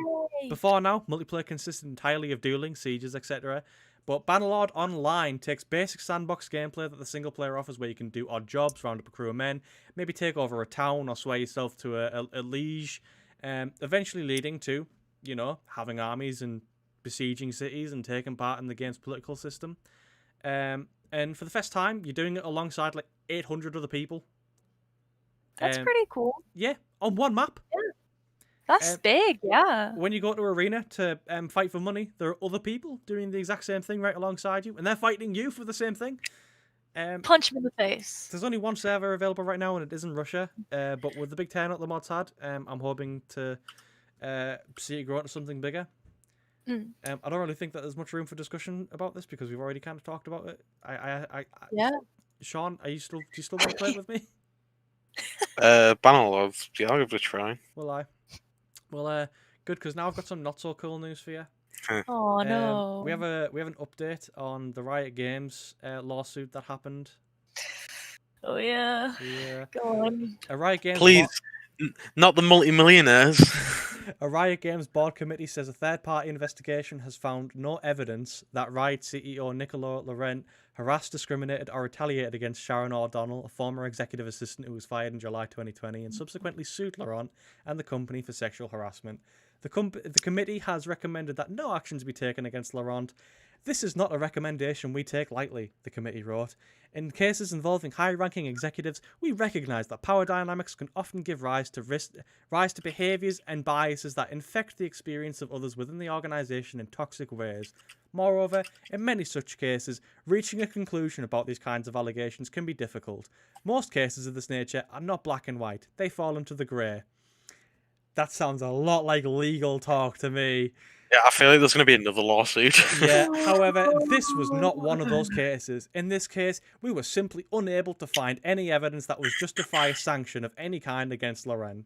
Before now, multiplayer consisted entirely of dueling, sieges, etc. But Bannerlord Online takes basic sandbox gameplay that the single player offers, where you can do odd jobs, round up a crew of men, maybe take over a town or sway yourself to a liege, eventually leading to, having armies and besieging cities and taking part in the game's political system. And for the first time, you're doing it alongside like 800 other people. That's pretty cool. Yeah, on one map. That's big, yeah. When you go to arena to fight for money, there are other people doing the exact same thing right alongside you, and they're fighting you for the same thing. Punch him in the face. There's only one server available right now, and it is in Russia. But with the big turnout the mods had, I'm hoping to see it grow into something bigger. I don't really think that there's much room for discussion about this because we've already kind of talked about it. Yeah. Sean, do you still want to play it with me? Bannerlords, yeah, I'll give it a try. Will I? Well, good, because now I've got some not so cool news for you. Oh no. We have an update on the Riot Games lawsuit that happened. Oh yeah. Yeah. Go on. A Riot Games Please, not the multimillionaires. A Riot Games board committee says a third-party investigation has found no evidence that Riot CEO Nicola Laurent harassed, discriminated, or retaliated against Sharon O'Donnell, a former executive assistant who was fired in July 2020 and subsequently sued Laurent and the company for sexual harassment. The committee has recommended that no actions be taken against Laurent. This is not a recommendation we take lightly, the committee wrote. In cases involving high-ranking executives, we recognise that power dynamics can often give rise to behaviours and biases that infect the experience of others within the organisation in toxic ways. Moreover, in many such cases, reaching a conclusion about these kinds of allegations can be difficult. Most cases of this nature are not black and white. They fall into the grey. That sounds a lot like legal talk to me. Yeah, I feel like there's going to be another lawsuit. Yeah, however, this was not one of those cases. In this case, we were simply unable to find any evidence that would justify a sanction of any kind against Laurent.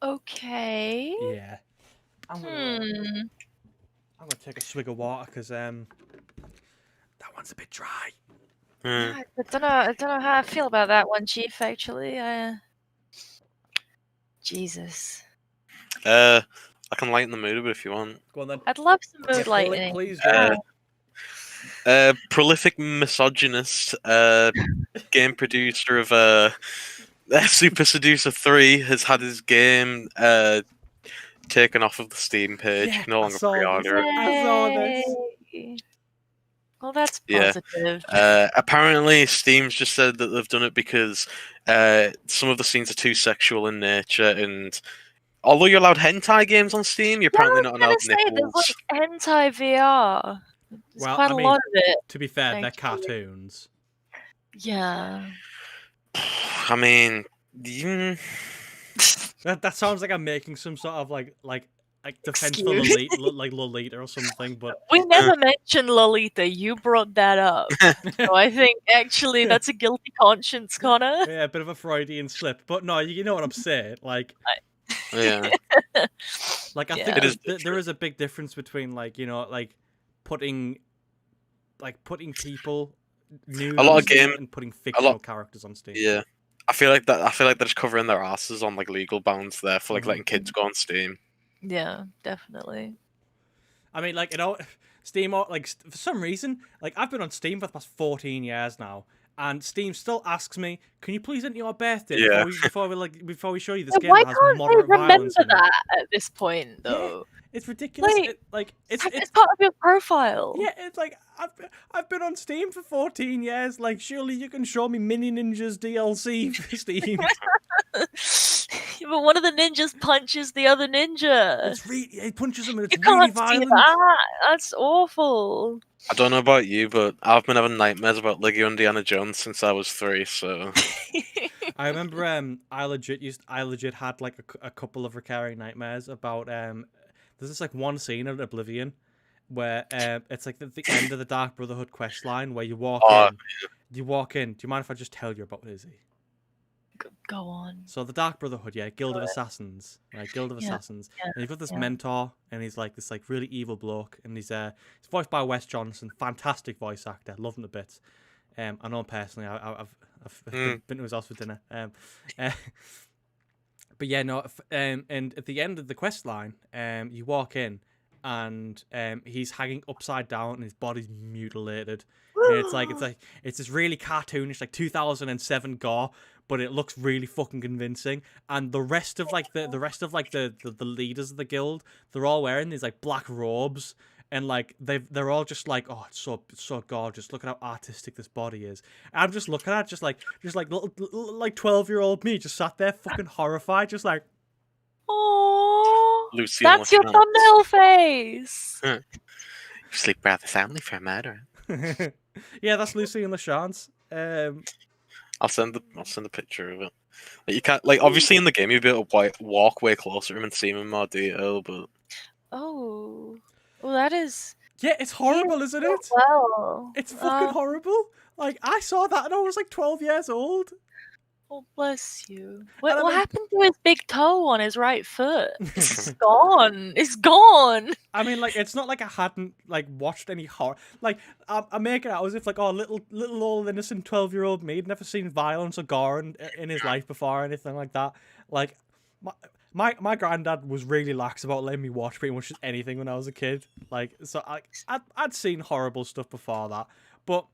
Okay. Yeah. I'm gonna take a swig of water because that one's a bit dry. I don't know how I feel about that one, Chief. Actually, Jesus. I can lighten the mood a bit if you want. Go on then. I'd love some mood lightening. Please do. Prolific misogynist, game producer of Super Seducer 3 has had his game taken off of the Steam page. Yeah, You can no longer I saw pre-order it. I saw this. Yay. Well, that's Yeah. positive. Apparently, Steam's just said that they've done it because some of the scenes are too sexual in nature, and although you're allowed hentai games on Steam, you're apparently not allowed There's nipples. like hentai VR. There's Well, quite I a mean, lot of it. To be fair, they're Thankfully. cartoons. Yeah. I mean, That sounds like I'm making some sort of like defense for Excuse? like Lolita or something, but We never mentioned Lolita. You brought that up. So I think actually that's a guilty conscience, Connor. yeah, a bit of a Freudian slip. But no, you know what I'm saying. Like Yeah. I think Yeah. It is there is a big difference between like like putting people new A lot on of Steam game- and putting fictional characters on Steam. Yeah. I feel like they're just covering their asses on like legal bounds there for like Mhm. letting kids go on Steam. Yeah, definitely. I mean, like, Steam, like, for some reason, like, I've been on Steam for the past 14 years now, and Steam still asks me, "Can you please enter your birthday Yeah. before we show you this Yeah, game why that has can't they moderate remember violence in it?" that at this point, though? It's ridiculous. Like, It's it's part of your profile. yeah, it's like I've been on Steam for 14 years. Like, surely you can show me Mini Ninjas DLC for Steam. But one of the ninjas punches the other ninja. He punches him and it's You really can't see violent. that. That's awful. I don't know about you, but I've been having nightmares about Lego Indiana Jones since I was 3. So I remember I legit had like a couple of recurring nightmares about there's this like one scene in Oblivion where it's like the end of the Dark Brotherhood quest line where you walk in. Do you mind if I just tell you about it, Izzy? Go on. So the Dark Brotherhood, yeah, Guild of Assassins, right? Guild of Assassins. yeah, And you've got this yeah. mentor, and he's like this like really evil bloke, and he's voiced by Wes Johnson, fantastic voice actor, love him to bits. I know him personally. I've been to his house for dinner. But yeah, no. And at the end of the quest line, you walk in, and he's hanging upside down, and his body's mutilated. And it's this really cartoonish, like 2007 gore, but it looks really fucking convincing. And the rest of the leaders of the guild, they're all wearing these like black robes, and like they're all just like, oh, it's so gorgeous. Look at how artistic this body is. And I'm just looking at it, just like little, like 12-year-old me, just sat there fucking horrified, just like, Oh, Lucy that's your thumbnail face. You sleep with the family for a matter. yeah, that's Lucy and LaChance. I'll send a picture of it. Like, you can't obviously in the game you'd be able to walk way closer to him and see him in more detail, but Oh, well, that is. Yeah, it's horrible, isn't it? Well, It's fucking horrible. Like, I saw that and I was like 12 years old. Oh, bless you. I What mean- happened to his big toe on his right foot? It's gone. It's gone. I mean, like, it's not like I hadn't like watched any horror. Like, I make it out as if like, oh, little old innocent 12-year-old me had never seen violence or gore in his life before or anything like that. Like, my granddad was really lax about letting me watch pretty much anything when I was a kid. Like, so I'd seen horrible stuff before that, but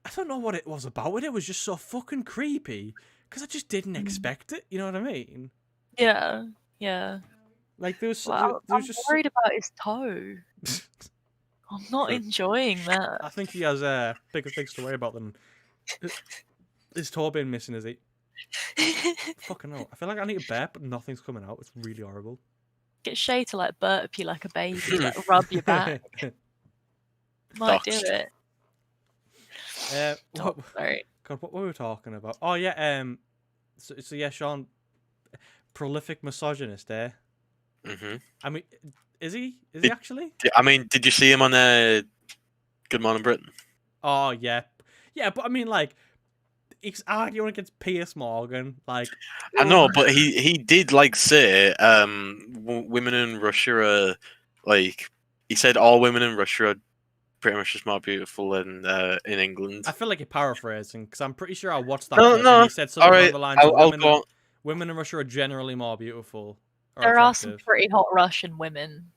I don't know what it was about it. It was just so fucking creepy because I just didn't expect it. You know what I mean? Yeah. Yeah. Like there was Wow, there I'm was just worried about his toe. I'm not enjoying that. I think he has bigger things to worry about than his toe being missing. Is he? Fucking hell. I feel like I need a burp, but nothing's coming out. It's really horrible. Get Shay to like burp you like a baby, like rub your back. Might do Doxed. it. What, Oh, sorry. God, what were we talking about? Oh yeah, so yeah, Sean, prolific misogynist, eh? I mean, is he actually? I mean, did you see him on Good Morning Britain? Oh yeah, but I mean, like, he's arguing against Piers Morgan, like. I know, but he did say women in Russia are like, he said all women in Russia are pretty much just more beautiful than in England. I feel like you're paraphrasing because I'm pretty sure I watched that. No, clip no. And he said something All along right, the lines of I'll go. women in Russia are generally more beautiful. Or There are some attractive. pretty hot Russian women.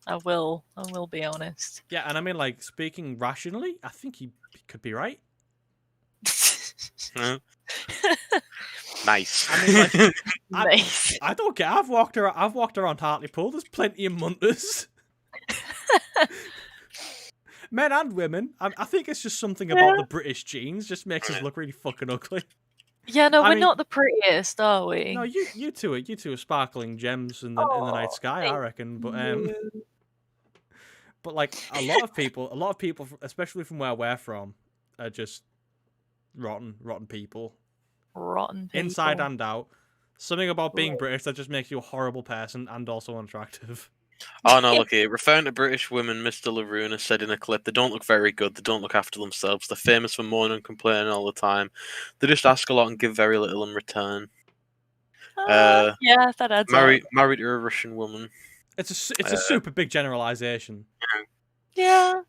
I will be honest. Yeah, and I mean, like, speaking rationally, I think he could be right. Huh? Nice. I mean, like, Nice. I don't care. I've walked around Hartlepool. There's plenty of munters. Men and women. I think it's just something about the British genes just makes us look really fucking ugly. Yeah, no, I we're mean- not the prettiest, are we? No, you two are sparkling gems in the night sky, I thank reckon. But you. but like a lot of people, especially from where we're from, are just rotten people, Rotten people. inside and out. Something about being British that just makes you a horrible person and also unattractive. Oh no, look here. Referring to British women, Mr. Laruna said in a clip, they don't look very good, they don't look after themselves, they're famous for moaning and complaining all the time. They just ask a lot and give very little in return. Yeah, that adds up. Married to a Russian woman. It's a super big generalization. Yeah.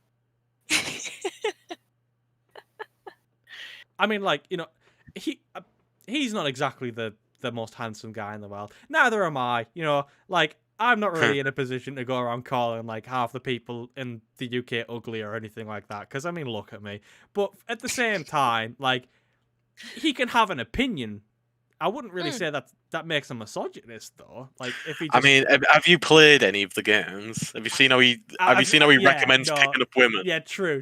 I mean, like, you know, he's not exactly the most handsome guy in the world. Neither am I. You know, like, I'm not really in a position to go around calling like half the people in the UK ugly or anything like that. Because I mean, look at me. But at the same time, like, he can have an opinion. I wouldn't really say that makes him misogynist, though. Like, if he. Just... I mean, have you played any of the games? Have you seen how he? Recommends picking up women? Yeah, true.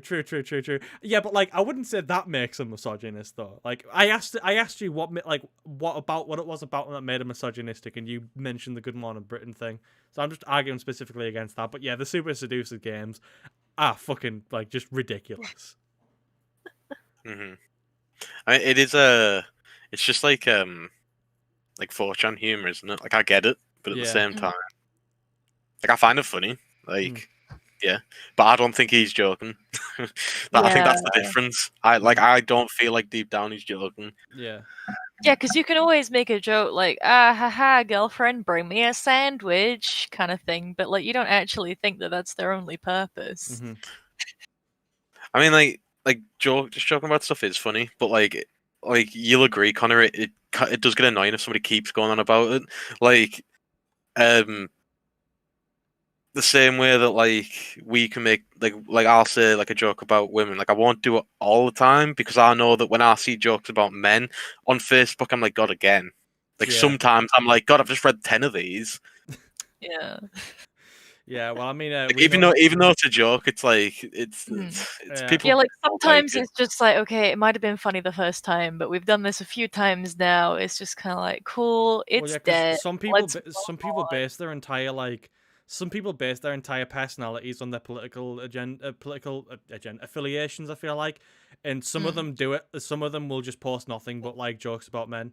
Yeah, but like, I wouldn't say that makes him misogynist, though. Like, I asked you what it was about him that made him misogynistic, and you mentioned the Good Morning Britain thing. So I'm just arguing specifically against that. But yeah, the Super Seducer games are fucking like just ridiculous. Mm-hmm. I mean, it's just like 4chan humor, isn't it? Like, I get it, but at the same time, like, I find it funny. Like, yeah, but I don't think he's joking. I think that's the difference. I don't feel like deep down he's joking. Yeah. Yeah, because you can always make a joke like, haha, girlfriend, bring me a sandwich, kind of thing. But like, you don't actually think that that's their only purpose. Mm-hmm. I mean, just joking about stuff is funny, but like you'll agree, Connor, it does get annoying if somebody keeps going on about it. Like, the same way that like we can make like I'll say like a joke about women. Like, I won't do it all the time because I know that when I see jokes about men on Facebook, I'm like, God, again. Like, sometimes I'm like, God, I've just read 10 of these. Yeah. Yeah, well, I mean, even though it's a joke, it's like it's people. Yeah, like sometimes it's just like, okay, it might have been funny the first time, but we've done this a few times now. It's just kind of like, cool, it's dead. Some people base their entire personalities on their political affiliations. I feel like, and some of them do it. Some of them will just post nothing but like jokes about men.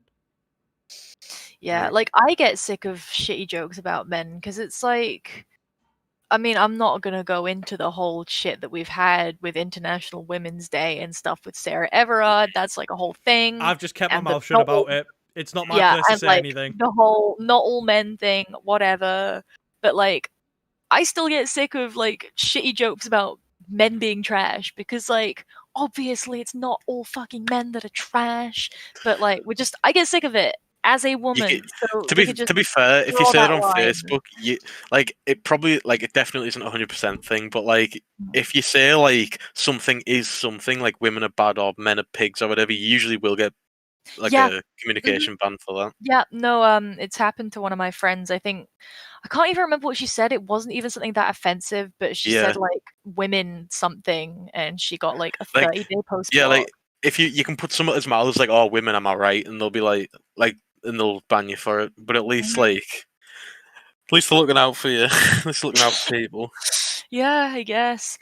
Yeah, like I get sick of shitty jokes about men because it's like, I mean, I'm not going to go into the whole shit that we've had with International Women's Day and stuff with Sarah Everard. That's like a whole thing. I've just kept my mouth shut about it. It's not my place to say like, anything. The whole not all men thing, whatever. But like, I still get sick of like shitty jokes about men being trash because like, obviously it's not all fucking men that are trash. But like, I get sick of it. As a woman, to be fair, if you say it on Facebook, it definitely isn't 100% thing. But like, if you say like something is something, like women are bad or men are pigs or whatever, you usually will get like a communication ban for that. Yeah, no, it's happened to one of my friends. I think I can't even remember what she said. It wasn't even something that offensive, but she said like women something, and she got like a 30-day post. Yeah, like if you can put some as mouth as like, oh, women, am I right? And they'll be like. And they'll ban you for it, but at least they're looking out for you. At least looking out for people. Yeah, I guess.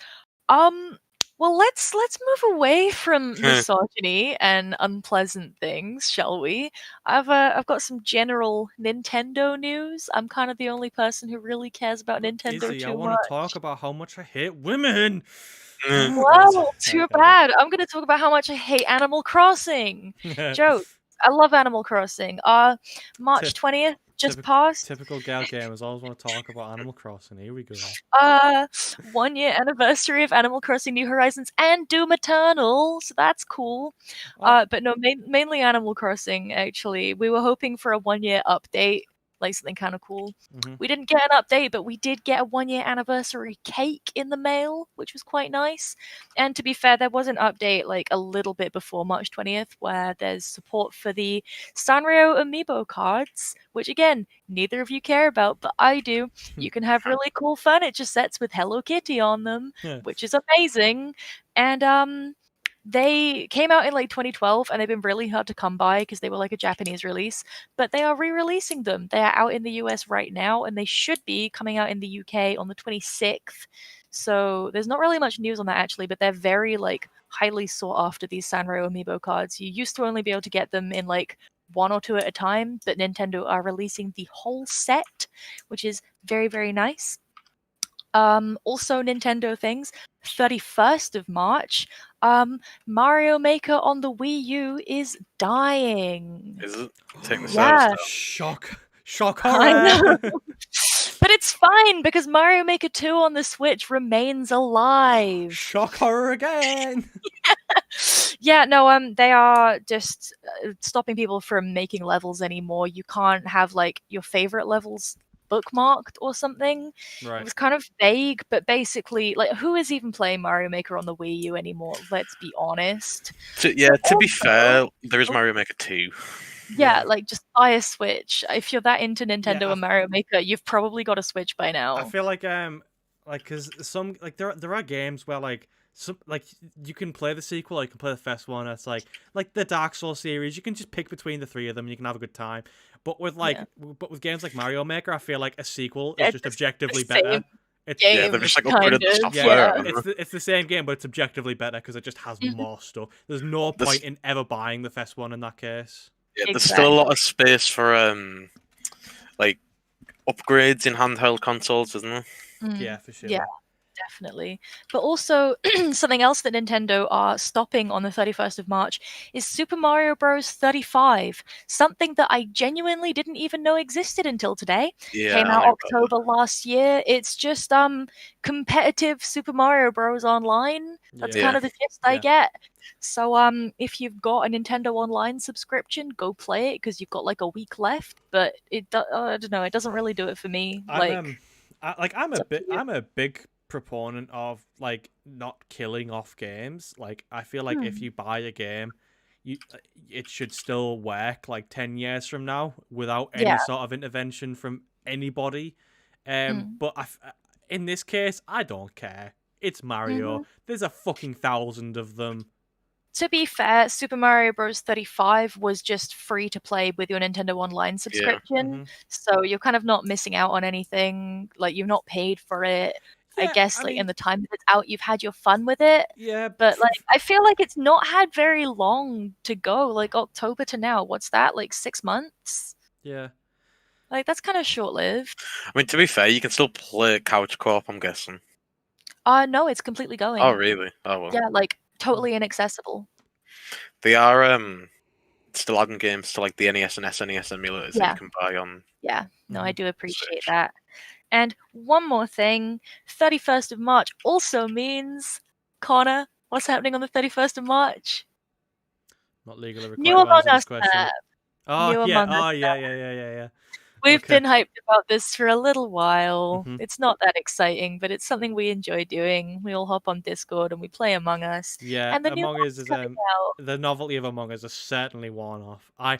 Well, let's move away from misogyny and unpleasant things, shall we? I've got some general Nintendo news. I'm kind of the only person who really cares about Nintendo too much. I want to talk about how much I hate women. Well, too bad. I'm going to talk about how much I hate Animal Crossing. Joke. I love Animal Crossing. March 20th just passed. Typical gal gamers always want to talk about Animal Crossing. Here we go. 1 year anniversary of Animal Crossing New Horizons and Doom Eternal, so that's cool. But no, mainly Animal Crossing, actually. We were hoping for a 1 year update, like something kind of cool. We didn't get an update, but we did get a 1 year anniversary cake in the mail, which was quite nice. And to be fair, there was an update like a little bit before March 20th where there's support for the Sanrio amiibo cards, which again, neither of you care about, but I do. You can have really cool furniture sets with Hello Kitty on them, which is amazing. And they came out in like 2012 and they've been really hard to come by because they were like a Japanese release, but they are re-releasing them. They are out in the US right now and they should be coming out in the UK on the 26th. So there's not really much news on that actually, but they're very like highly sought after, these Sanrio amiibo cards. You used to only be able to get them in like 1 or 2 at a time, but Nintendo are releasing the whole set, which is very, very nice. Also Nintendo things. 31st of March, Mario Maker on the Wii U is dying. Is it taking the Yeah. service down? Shock I horror. know. But it's fine because Mario Maker 2 on the Switch remains alive. Shock horror again. Yeah, no, they are just stopping people from making levels anymore. You can't have like your favorite levels bookmarked or something. It Right. was kind of vague, but basically, like, who is even playing Mario Maker on the Wii U anymore? Let's be honest. To be also- fair, there is Mario Maker 2. Yeah, like just buy a Switch. If you're that into Nintendo Yeah, and Mario Maker, you've probably got a Switch by now. I feel like because some like there are games where like some like you can play the sequel, or you can play the first one. It's like the Dark Souls series. You can just pick between the three of them, and you can have a good time. But with with games like Mario Maker, I feel like a sequel is just objectively better. It's game, they're just like kind upgraded the of, software. yeah. it's the same game, but it's objectively better because it just has more stuff. There's no point in ever buying the first one in that case. Yeah, there's still a lot of space for like upgrades in handheld consoles, isn't there? Yeah, for sure. Yeah, definitely. But also, something else that Nintendo are stopping on the 31st of March is Super Mario Bros. 35, something that I genuinely didn't even know existed until today. Yeah, Came out October last year. It's just competitive Super Mario Bros. Online. That's kind of the gist I get. So if you've got a Nintendo Online subscription, go play it because you've got like a week left. But I don't know, it doesn't really do it for me. I'm a big proponent of like not killing off games. Like I feel like if you buy a game, it should still work like 10 years from now without any sort of intervention from anybody. But in this case, I don't care. It's Mario. There's a fucking 1,000 of them. To be fair, Super Mario Bros. 35 was just free to play with your Nintendo Online subscription, so you're kind of not missing out on anything. Like, you've not paid for it. I guess, in the time that it's out, you've had your fun with it. Yeah. But, like, I feel like it's not had very long to go. Like, October to now, what's that? Like, 6 months? Yeah. Like, that's kind of short-lived. I mean, to be fair, you can still play couch co-op, I'm guessing. No, it's completely going. Oh, really? Oh, well. Yeah, like, totally inaccessible. They are still adding games to like the NES and SNES emulators that you can buy on. Yeah, no, I do appreciate that. And one more thing, 31st of March also means, Connor, what's happening on the 31st of March? Not legally required. New Among Us. Oh, yeah. We've been hyped about this for a little while. It's not that exciting, but it's something we enjoy doing. We all hop on Discord and we play Among Us. Yeah, and the Among Us is the novelty of Among Us is certainly worn off. I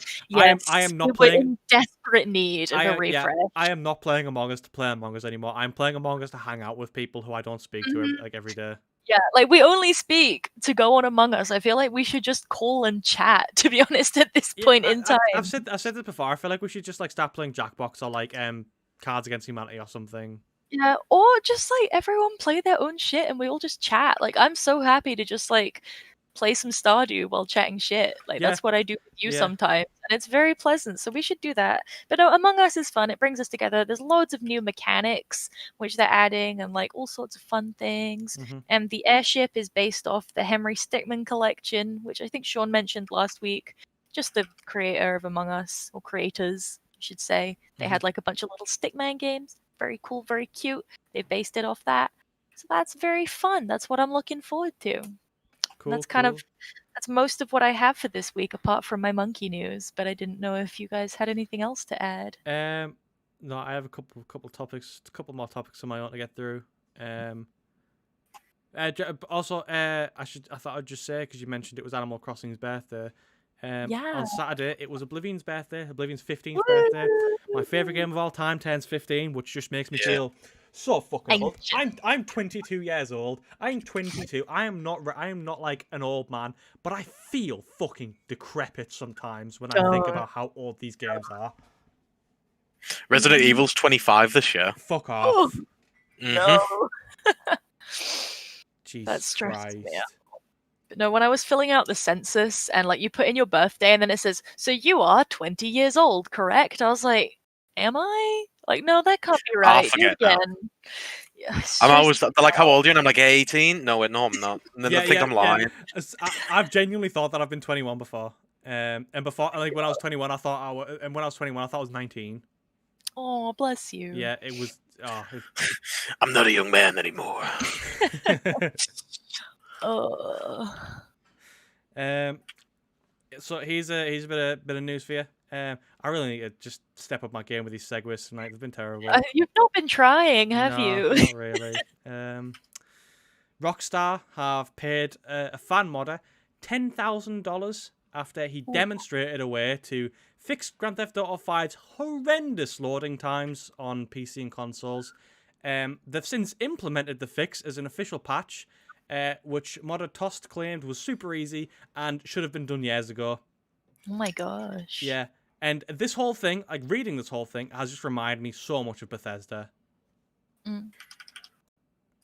am not playing. In desperate need of a refresh. I am not playing Among Us to play Among Us anymore. I'm playing Among Us to hang out with people who I don't speak to every day. Yeah, like we only speak to go on Among Us. I feel like we should just call and chat, to be honest, at this point in time. I've said this before. I feel like we should just like start playing Jackbox or like Cards Against Humanity or something. Yeah, or just like everyone play their own shit and we all just chat. Like I'm so happy to just like play some Stardew while chatting shit. Like that's what I do with you sometimes, and it's very pleasant. So we should do that. But no, Among Us is fun. It brings us together. There's loads of new mechanics which they're adding, and like all sorts of fun things. And the airship is based off the Henry Stickmin collection, which I think Sean mentioned last week. Just the creator of Among Us, or creators, I should say. They had like a bunch of little Stickman games. Very cool, very cute. They based it off that. So that's very fun. That's what I'm looking forward to. Cool, that's that's most of what I have for this week, apart from my monkey news. But I didn't know if you guys had anything else to add. No, I have a couple topics, a couple more topics on my own to get through. Also, I thought I'd just say, because you mentioned it was Animal Crossing's birthday. On Saturday, it was Oblivion's birthday. Oblivion's 15th birthday. My favorite game of all time turns 15, which just makes me feel so fucking old. I'm 22 years old. I'm 22. I am not like an old man, but I feel fucking decrepit sometimes when I think about how old these games are. Resident Evil's 25 this year. Fuck off. No. Jesus that stresses Christ. me out. But no, when I was filling out the census and like you put in your birthday and then it says, so you are 20 years old, correct? I was like, am I? Like, no, that can't be right. I'll forget that. I'm always they're like, how old are you? And I'm like 18. No, no, I'm not. And then they think I'm lying. I've genuinely thought that I've been 21 before. And before, like when I was 21, I thought and when I was 21, I thought I was 19. Oh, bless you. Yeah, it was. I'm not a young man anymore. So here's a bit of news for you. I really need to just step up my game with these segues tonight. They've been terrible. You've not been trying, have No, you? Not really. Rockstar have paid a fan modder $10,000 after he demonstrated a way to fix Grand Theft Auto 5's horrendous loading times on PC and consoles. They've since implemented the fix as an official patch, which modder Tost claimed was super easy and should have been done years ago. Oh my gosh. Yeah, and this whole thing, like reading this whole thing, has just reminded me so much of Bethesda.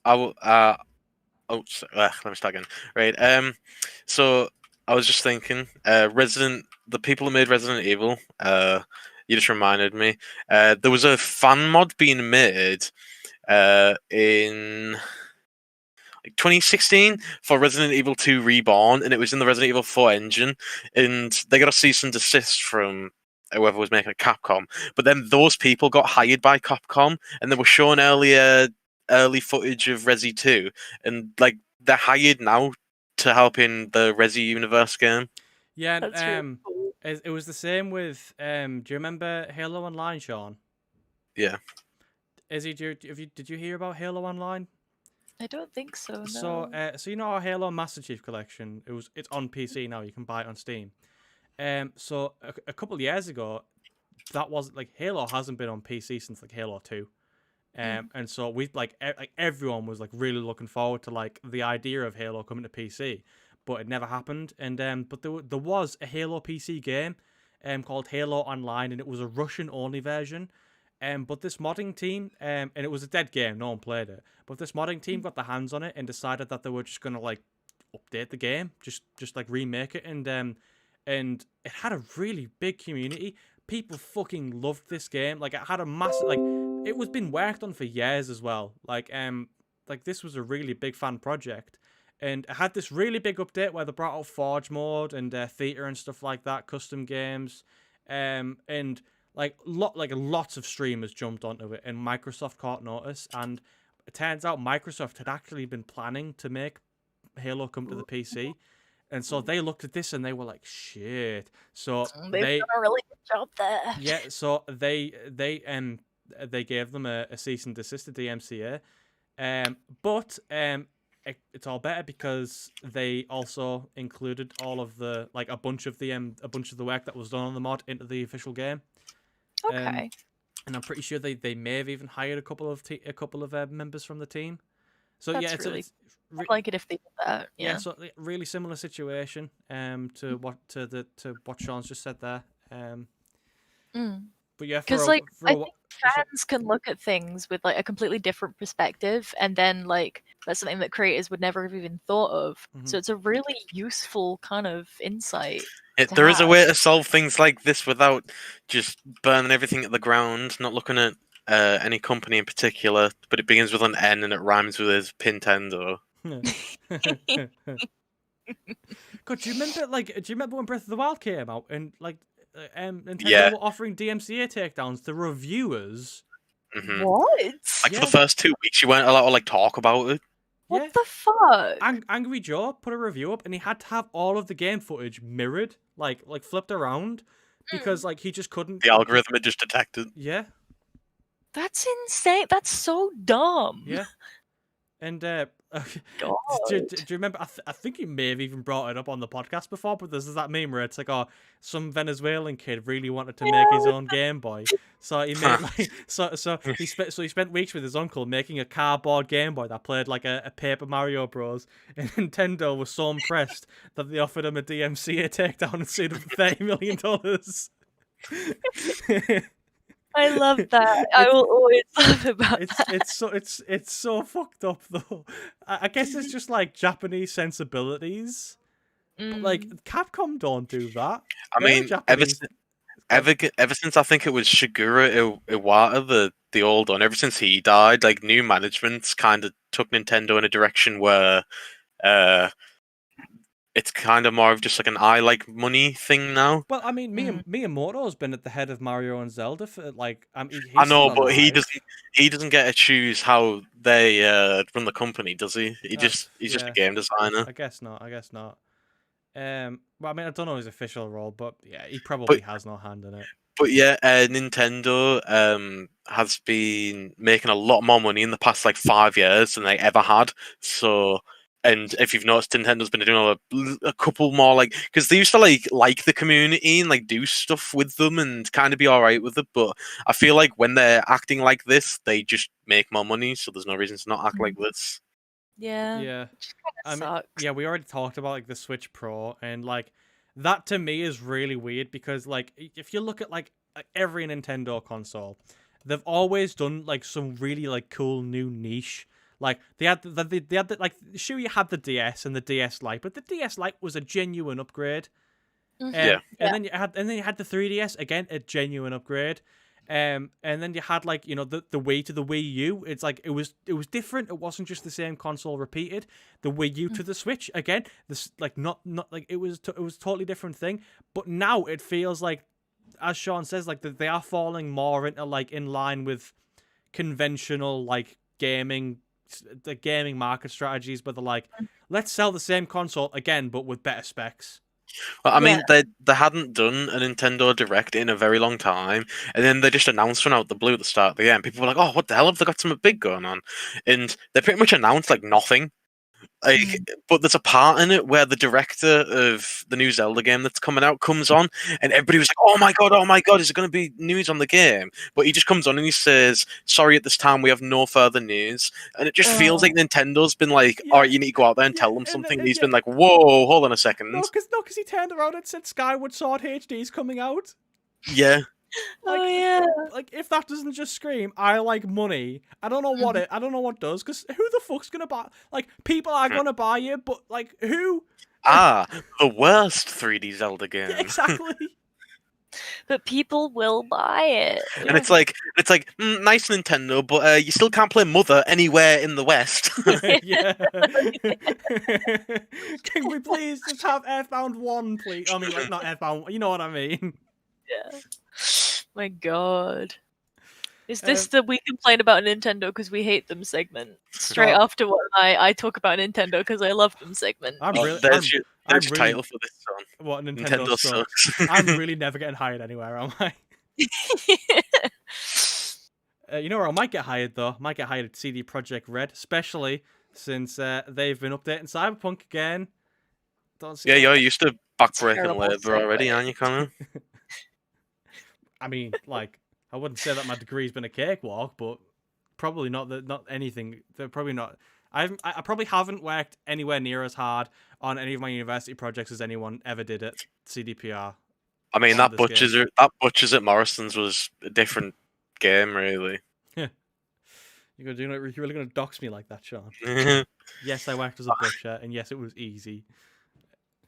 I will. Let me start again. Right. So I was just thinking, the people who made Resident Evil. You just reminded me. There was a fan mod being made, in 2016 for Resident Evil 2 Reborn, and it was in the Resident Evil 4 engine, and they got a cease and desist from whoever was making it, Capcom. But then those people got hired by Capcom, and they were shown early footage of Resi 2, and like they're hired now to help in the Resi universe game. Yeah, That's really cool. it was the same with do you remember Halo Online, Sean? Yeah. Izzy, did you hear about Halo Online? I don't think so. No. So you know our Halo Master Chief Collection? It's on PC now. You can buy it on Steam. So a couple of years ago, that was like Halo hasn't been on PC since like Halo 2. And so we like everyone was like really looking forward to like the idea of Halo coming to PC, but it never happened. And but there was a Halo PC game called Halo Online, and it was a Russian only version. But this modding team, and it was a dead game, no one played it. But this modding team got their hands on it and decided that they were just gonna like update the game, just like remake it, and it had a really big community. People fucking loved this game. Like it had a massive it was been worked on for years as well. Like this was a really big fan project, and it had this really big update where they brought out Forge mode and theater and stuff like that, custom games, and lots of streamers jumped onto it, and Microsoft caught notice, and it turns out Microsoft had actually been planning to make Halo come to the PC, and so they looked at this and they were like, "Shit!" So they've done a really good job there. Yeah, so they gave them a cease and desist at DMCA, but it's all better because they also included all of the a bunch of the work that was done on the mod into the official game. Okay. And I'm pretty sure they may have even hired a couple of members from the team. So That's yeah, it's I'd like it if they did that. Yeah. so really similar situation to what Sean's just said there. But yeah, Because I think fans can look at things with like a completely different perspective, and then like that's something that creators would never have even thought of. So it's a really useful kind of insight. There is a way to solve things like this without just burning everything at the ground, not looking at any company in particular, but it begins with an N and it rhymes with his Pintendo. God, do you remember when Breath of the Wild came out and like Nintendo were offering DMCA takedowns to reviewers? What? For the first 2 weeks, you weren't allowed to talk about it. What the fuck? Angry Joe put a review up, and he had to have all of the game footage mirrored, like flipped around, because he just couldn't. The algorithm had just detected. Yeah. That's insane. That's so dumb. Yeah. And do you remember? I think you may have even brought it up on the podcast before, but there's that meme where it's like, oh, some Venezuelan kid really wanted to make his own Game Boy, so he made he spent weeks with his uncle making a cardboard Game Boy that played like a Paper Mario Bros. And Nintendo was so impressed that they offered him a DMCA takedown and sued him for $30 million. I love that. I will always laugh about that. It's so fucked up though. I guess it's just like Japanese sensibilities. But like Capcom don't do that. I mean, ever since I think it was Shigeru Iwata, the old one, ever since he died, like new management's kind of took Nintendo in a direction where it's kind of more of just like an I like money thing now. Well, I mean, Miyamoto's been at the head of Mario and Zelda for like, he's I know, still but he alive. doesn't get to choose how they run the company, does he? He's just yeah. a game designer. I guess not. Well, I mean, I don't know his official role, but yeah, he probably But has no hand in it. But yeah, Nintendo has been making a lot more money in the past like 5 years than they ever had. So, and if you've noticed, Nintendo's been doing a couple more like because they used to like the community and like do stuff with them and kind of be all right with it. But I feel like when they're acting like this, they just make more money. So there's no reason to not act like this. Yeah. Yeah. Which kind I of mean, sucks. yeah, we already talked about like the Switch Pro, and like that to me is really weird because like if you look at like every Nintendo console, they've always done like some really like cool new niche. Like they had like sure you had the DS and the DS Lite, but the DS Lite was a genuine upgrade. Yeah. And then you had the 3DS again, a genuine upgrade. And then you had like the Wii to the Wii U. It's like it was different. It wasn't just the same console repeated. The Wii U to the Switch again. This like not like it was totally different thing. But now it feels like, as Sean says, like that they are falling more into like in line with conventional like the gaming market strategies, where they're like, let's sell the same console again but with better specs. Well, I mean, they hadn't done a Nintendo Direct in a very long time, and then they just announced one out the blue at the start of the year, and people were like, "Oh, what the hell have they got something big going on?" And they pretty much announced like nothing. Like, but there's a part in it where the director of the new Zelda game that's coming out comes on, and everybody was like, "Oh my god, is it going to be news on the game?" But he just comes on and he says, "Sorry, at this time we have no further news," and it just feels like Nintendo's been like, "All right, you need to go out there and tell them something." And he's been like, "Whoa, hold on a second." No, because he turned around and said Skyward Sword HD is coming out. Yeah. Like if that doesn't just scream, I like money. I don't know what does. Because who the fuck's gonna buy? Like people are gonna buy you, but like who? The worst 3D Zelda game. Yeah, exactly. But people will buy it. And it's like nice Nintendo, but you still can't play Mother anywhere in the West. Yeah. Can we please just have Earthbound 1, please? I mean, like not Earthbound. You know what I mean? Yeah. My God. Is this the we complain about Nintendo because we hate them segment? Straight after what I talk about Nintendo because I love them segment. There's your title for this song. What, Nintendo sucks? I'm really never getting hired anywhere, am I? You know where I might get hired though? I might get hired at CD Projekt Red, especially since they've been updating Cyberpunk again. You're used to backbreaking labour already, aren't you, Connor? I mean, like, I wouldn't say that my degree's been a cakewalk, but probably not anything. They're probably not. I probably haven't worked anywhere near as hard on any of my university projects as anyone ever did at CDPR. I mean, that Butchers at Morrison's was a different game, really. Yeah. You're really gonna dox me like that, Sean? Yes, I worked as a butcher, and yes, it was easy.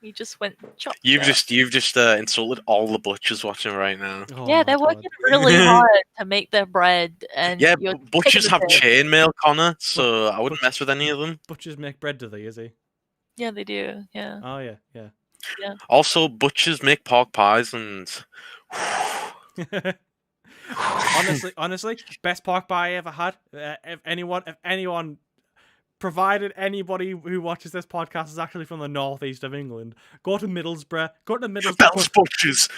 You just went chop. You've just insulted all the butchers watching right now. Oh yeah, they're working really hard to make their bread, and butchers have chainmail, Connor, so I wouldn't mess with any of them. Butchers make bread, do they? Is he? Yeah, they do. Yeah. Oh yeah. Also, butchers make pork pies and. honestly, best pork pie I ever had. If anyone, provided anybody who watches this podcast is actually from the northeast of England, go to Middlesbrough. Bell's Butchers.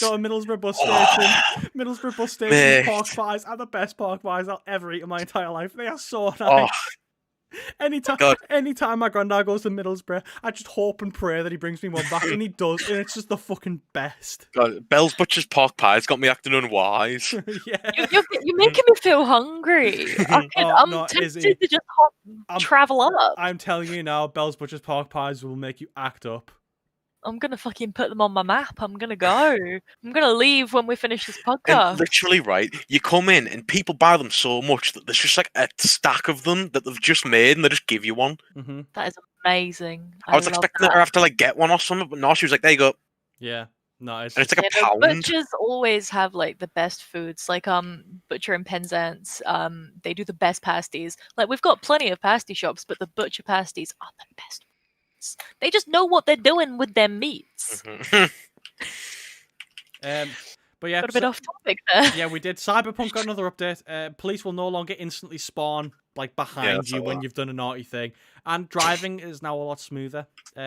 Yeah, go to Middlesbrough bus station. Middlesbrough bus station pork pies are the best pork pies I'll ever eat in my entire life. They are so nice. Anytime my granddad goes to Middlesbrough, I just hope and pray that he brings me one back, and he does, and it's just the fucking best. God, Bell's Butcher's pork pie's got me acting unwise. Yeah. You're making me feel hungry. I'm tempted to just travel up. I'm telling you now, Bell's Butcher's pork pies will make you act up. I'm gonna fucking put them on my map. I'm gonna go. I'm gonna leave when we finish this podcast. And literally, right? You come in and people buy them so much that there's just like a stack of them that they've just made and they just give you one. That is amazing. I was expecting her to have to like get one or something, but no, she was like, "There you go." Yeah. No, it's And it's like a Yeah, no, pound. butchers always have like the best foods. Like Butcher and Penzance, they do the best pasties. Like we've got plenty of pasty shops, but the butcher pasties are the best ones. They just know what they're doing with their meats. Mhm. But yeah, Got a bit off topic there. yeah, we did. Cyberpunk got another update. Police will no longer instantly spawn like behind that's you a when lot. you've done a naughty thing, and driving is now a lot smoother. So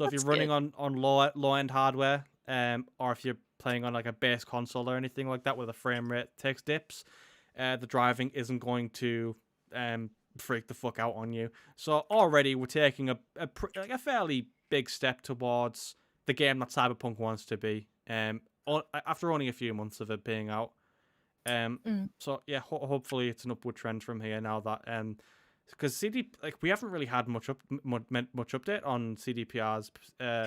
if That's you're running good. on low end hardware, or if you're playing on like a base console or anything like that where the frame rate takes dips, the driving isn't going to freak the fuck out on you. So already we're taking a fairly big step towards the game that Cyberpunk wants to be. After only a few months of it being out. So yeah, hopefully it's an upward trend from here now that because we haven't really had much update on CDPR's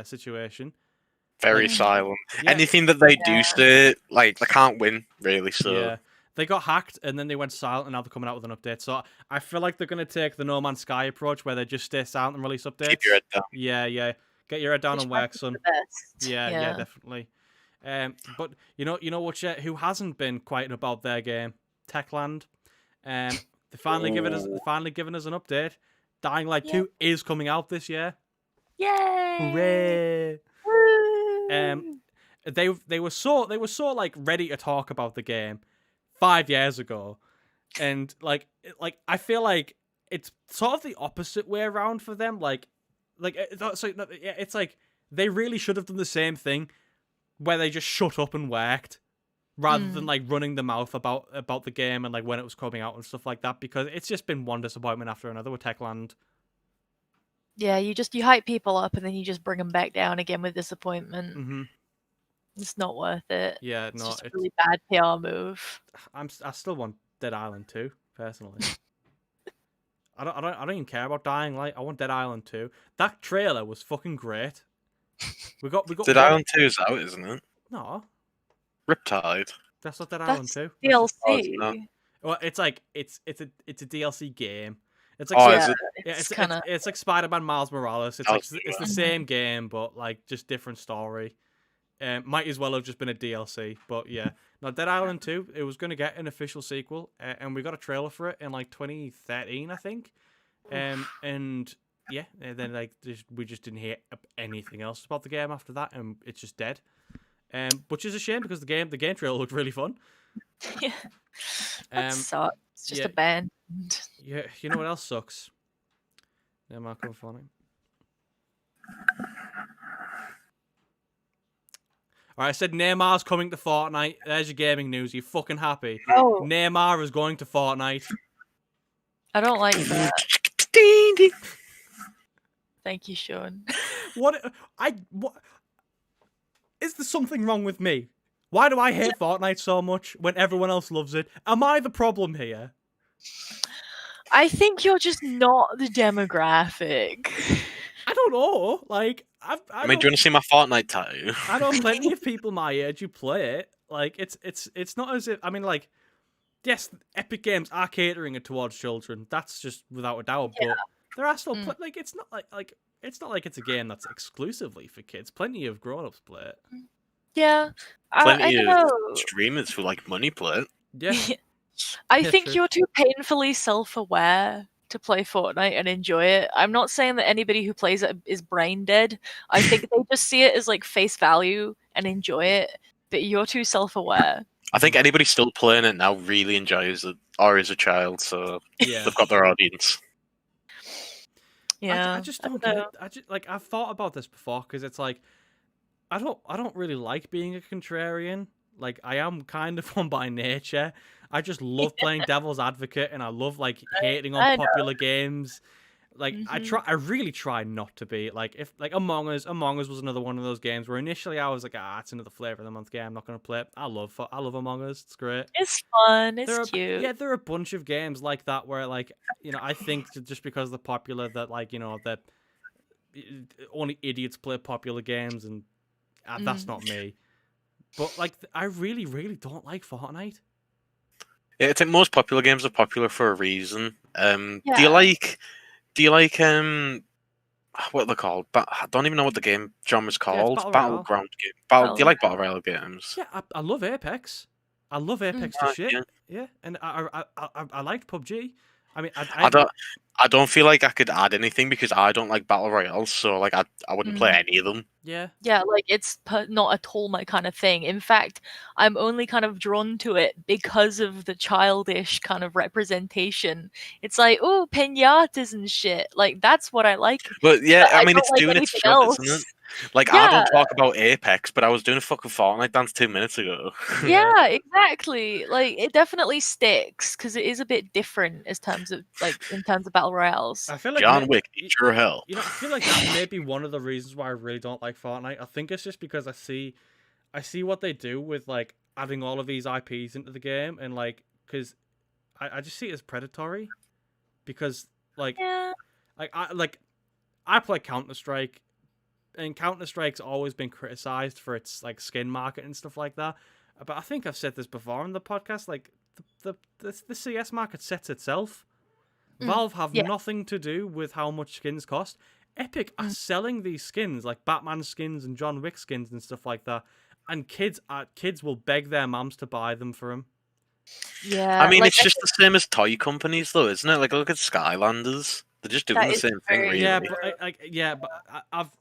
situation. Very Like, silent. yeah, Anything that they do Yeah. say, like they can't win really. So yeah, they got hacked and then they went silent, and now they're coming out with an update. So I feel like they're gonna take the No Man's Sky approach, where they just stay silent and release updates. keep your head down. Yeah, get your head down Which and might work, be son. the best. Yeah, definitely. But you know what? Who hasn't been quiet about their game? Techland. They finally given us an update. Dying Light Yeah. 2 is coming out this year. Yay! Hooray! Woo! They were so like ready to talk about the game 5 years ago, and like I feel like it's sort of the opposite way around for them. It's like they really should have done the same thing, where they just shut up and worked, rather than like running the mouth about the game and like when it was coming out and stuff like that, because it's just been one disappointment after another with Techland. Yeah, you hype people up and then you just bring them back down again with disappointment. Mm-hmm. It's not worth it. Yeah, It's no, just a really bad PR move. I still want Dead Island 2 personally. I don't even care about Dying Light. I want Dead Island 2. That trailer was fucking great. We got Dead Island 2 is out, isn't it? No, Riptide. that's not Dead Island That's 2. DLC. Well, it's like it's a DLC game. It's Oh, like is it? it's like Spider-Man Miles Morales. It's like it's the Mhm. same game, but like just different story. Might as well have just been a DLC, but yeah. No, Dead Island 2, it was going to get an official sequel, and we got a trailer for it in like 2013, I think. And yeah, and then like we just didn't hear anything else about the game after that, and it's just dead. Which is a shame because the game trailer looked really fun. Yeah. That sucks. It's just yeah. abandoned. Yeah, you know what else sucks? Yeah, Marco Phonic. Alright, I said Neymar's coming to Fortnite. There's your gaming news. You fucking happy? Oh, Neymar is going to Fortnite. I don't like that. Thank you, Sean. What is there something wrong with me? Why do I hate Fortnite so much when everyone else loves it? Am I the problem here? I think you're just not the demographic. I don't know. Like, I mean, do you want to see my Fortnite tattoo? I know plenty of people my age who play it. Like, it's not as if, I mean, like, yes, Epic Games are catering it towards children. That's just without a doubt. Yeah. But there are still like it's not like it's not like it's a game that's exclusively for kids. Plenty of grown-ups play it. Yeah, I Plenty don't of know. streamers who like money play it. Yeah. I Yeah, think true. you're too painfully self-aware to play Fortnite and enjoy it. I'm not saying that anybody who plays it is brain dead. I think they just see it as like face value and enjoy it. But you're too self-aware. I think anybody still playing it now really enjoys it, or is a child, so Yeah. they've got their audience. Yeah, I just don't get it. I just like I've thought about this before because it's like I don't really like being a contrarian. Like I am kind of one by nature. I just love playing devil's advocate, and I love like hating I on know. popular games. Like Mhm. I really try not to be like if like Among Us was another one of those games where initially I was like, it's another flavor of the month game. I'm not gonna play it. I love Among Us. It's great. It's fun. It's cute. Yeah, there are a bunch of games like that where, like, I think just because they're popular that, like, that only idiots play popular games, and that's not me. But, like, I really, really don't like Fortnite. Yeah, I think most popular games are popular for a reason. Do you Yeah. like what are they called? I don't even know what the game genre's called. Battle Royale. Battleground game. Do you Battle like battle royale games? Yeah, I love Apex. I love Apex to Ah, shit. yeah. Yeah, and I liked PUBG. I mean, I don't feel like I could add anything because I don't like battle royales, so like I wouldn't play any of them. Yeah. Yeah, like it's not at all my kind of thing. In fact, I'm only kind of drawn to it because of the childish kind of representation. It's like, oh, pinatas and shit. Like that's what I like. But yeah, But I I mean, don't it's like doing its anything job, else. isn't it? Like I Yeah. don't talk about Apex, but I was doing a fucking Fortnite dance 2 minutes ago. Yeah, exactly. Like it definitely sticks because it is a bit different as terms of in terms of battle royales. I feel like John Wick, eat your hell. You know, I feel like that may be one of the reasons why I really don't like Fortnite. I think it's just because I see what they do with like adding all of these IPs into the game, and like because I just see it as predatory, because like Yeah. I play Counter-Strike, and Counter-Strike's always been criticized for its like skin market and stuff like that. But I think I've said this before on the podcast. Like the CS market sets itself. Valve have nothing to do with how much skins cost. Epic are selling these skins, like Batman skins and John Wick skins and stuff like that, and kids will beg their mums to buy them for them. Yeah. I mean, like, it's just the same as toy companies, though, isn't it? Like, look at Skylanders; they're just doing That the is same thing, very really. Yeah, but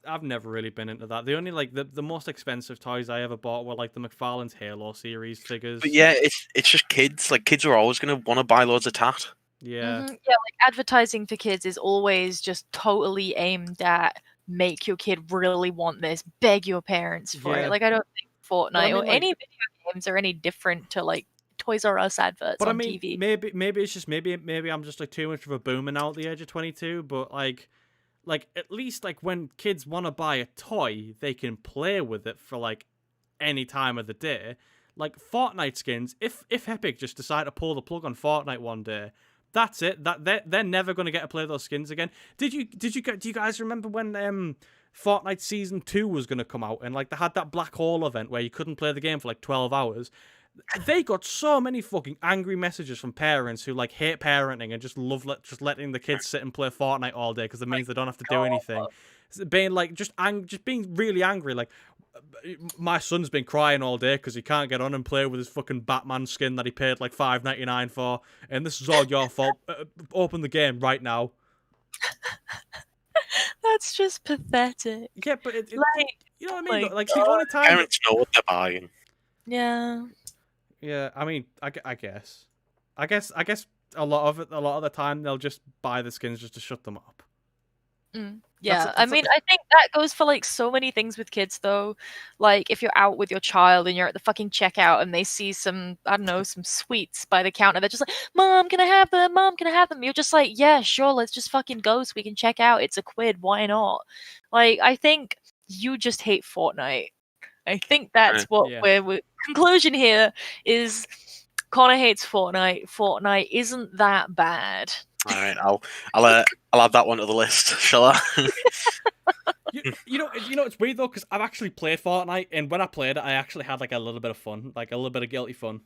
I've never really been into that. The only like the most expensive toys I ever bought were like the McFarlane's Halo series figures. But yeah, it's just kids. Like, kids are always gonna want to buy loads of tat. Yeah. Yeah, like advertising for kids is always just totally aimed at make your kid really want this, beg your parents for Yeah. it. Like I don't think Fortnite mean, or like- any video games are any different to like Toys R Us adverts But on I mean, TV. maybe it's just maybe I'm just like too much of a boomer now at the age of 22. But like at least like when kids want to buy a toy, they can play with it for like any time of the day. Like Fortnite skins, if Epic just decide to pull the plug on Fortnite one day, that's it. That they're never going to get to play those skins again. Do you guys remember when Fortnite Season 2 was going to come out, and like they had that black hole event where you couldn't play the game for like 12 hours? They got so many fucking angry messages from parents who like hate parenting and just love letting the kids sit and play Fortnite all day because it means they don't have to do anything. Being like just being really angry, like my son's been crying all day because he can't get on and play with his fucking Batman skin that he paid like $5.99 for, and this is all your fault. Open the game right now. That's just pathetic. Yeah, but Like, you know what I mean? my Like the only time. Parents know what they're buying. yeah. Yeah, I mean, I guess a lot of the time they'll just buy the skins just to shut them up. Yeah, That's I mean, I think that goes for like so many things with kids though. Like if you're out with your child and you're at the fucking checkout and they see some, I don't know, some sweets by the counter, they're just like, "Mom, can I have them? Mom, can I have them?" You're just like, "Yeah, sure, let's just fucking go so we can check out. It's £1, why not?" Like I think you just hate Fortnite. I think that's what Yeah. we're conclusion here is Connor hates Fortnite. Fortnite isn't that bad. All right, I'll add that one to the list, shall I? You know, it's weird though because I've actually played Fortnite, and when I played it, I actually had like a little bit of fun, like a little bit of guilty fun.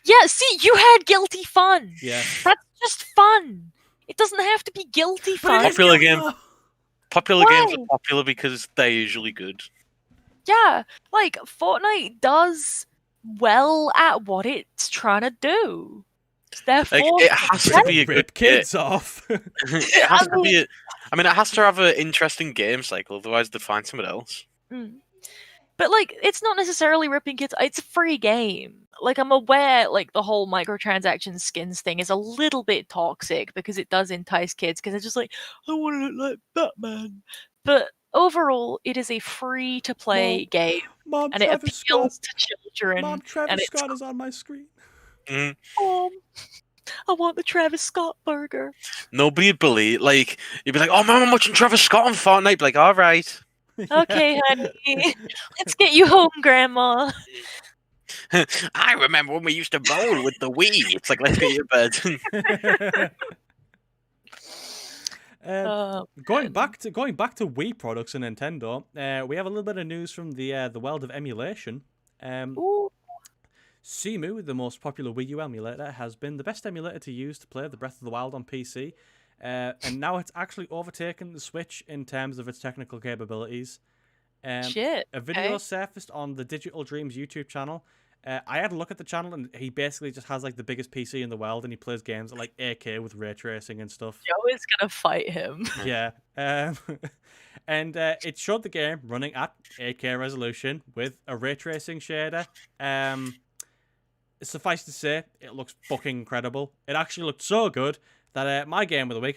Yeah, see, you had guilty fun. Yeah. That's just fun. It doesn't have to be guilty fun. Popular game. Popular games Why? are popular because they're usually good. Yeah, like Fortnite does well at what it's trying to do. Therefore, Like, it has to be a good Rip kids off. It has to be. I mean, it has to have an interesting game cycle. Otherwise, they'd find something else. But like, it's not necessarily ripping kids. It's a free game. Like, I'm aware, like the whole microtransaction skins thing is a little bit toxic because it does entice kids because they're just like, I want to look like Batman. But overall, it is a free-to-play game, Mom, and it appeals to children. Mom, Travis and it's Scott is on my screen. I want the Travis Scott burger. Nobody would believe. Like, you'd be like, "Oh, Mum, I'm watching Travis Scott on Fortnite." Be like, all right. Okay, honey. Let's get you home, Grandma. I remember when we used to bowl with the Wii. It's like, let's get you to bed. Going back to Wii products and Nintendo, we have a little bit of news from the world of emulation. Ooh. CEMU, the most popular Wii U emulator, has been the best emulator to use to play the Breath of the Wild on PC. and now it's actually overtaken the Switch in terms of its technical capabilities. Shit. A video Okay. surfaced on the Digital Dreams YouTube channel. I had a look at the channel, and he basically just has like the biggest PC in the world, and he plays games at like 8K with ray tracing and stuff. Joe is gonna fight him. Yeah. And it showed the game running at 8K resolution with a ray tracing shader. Suffice to say, it looks fucking incredible. It actually looked so good that my game of the week,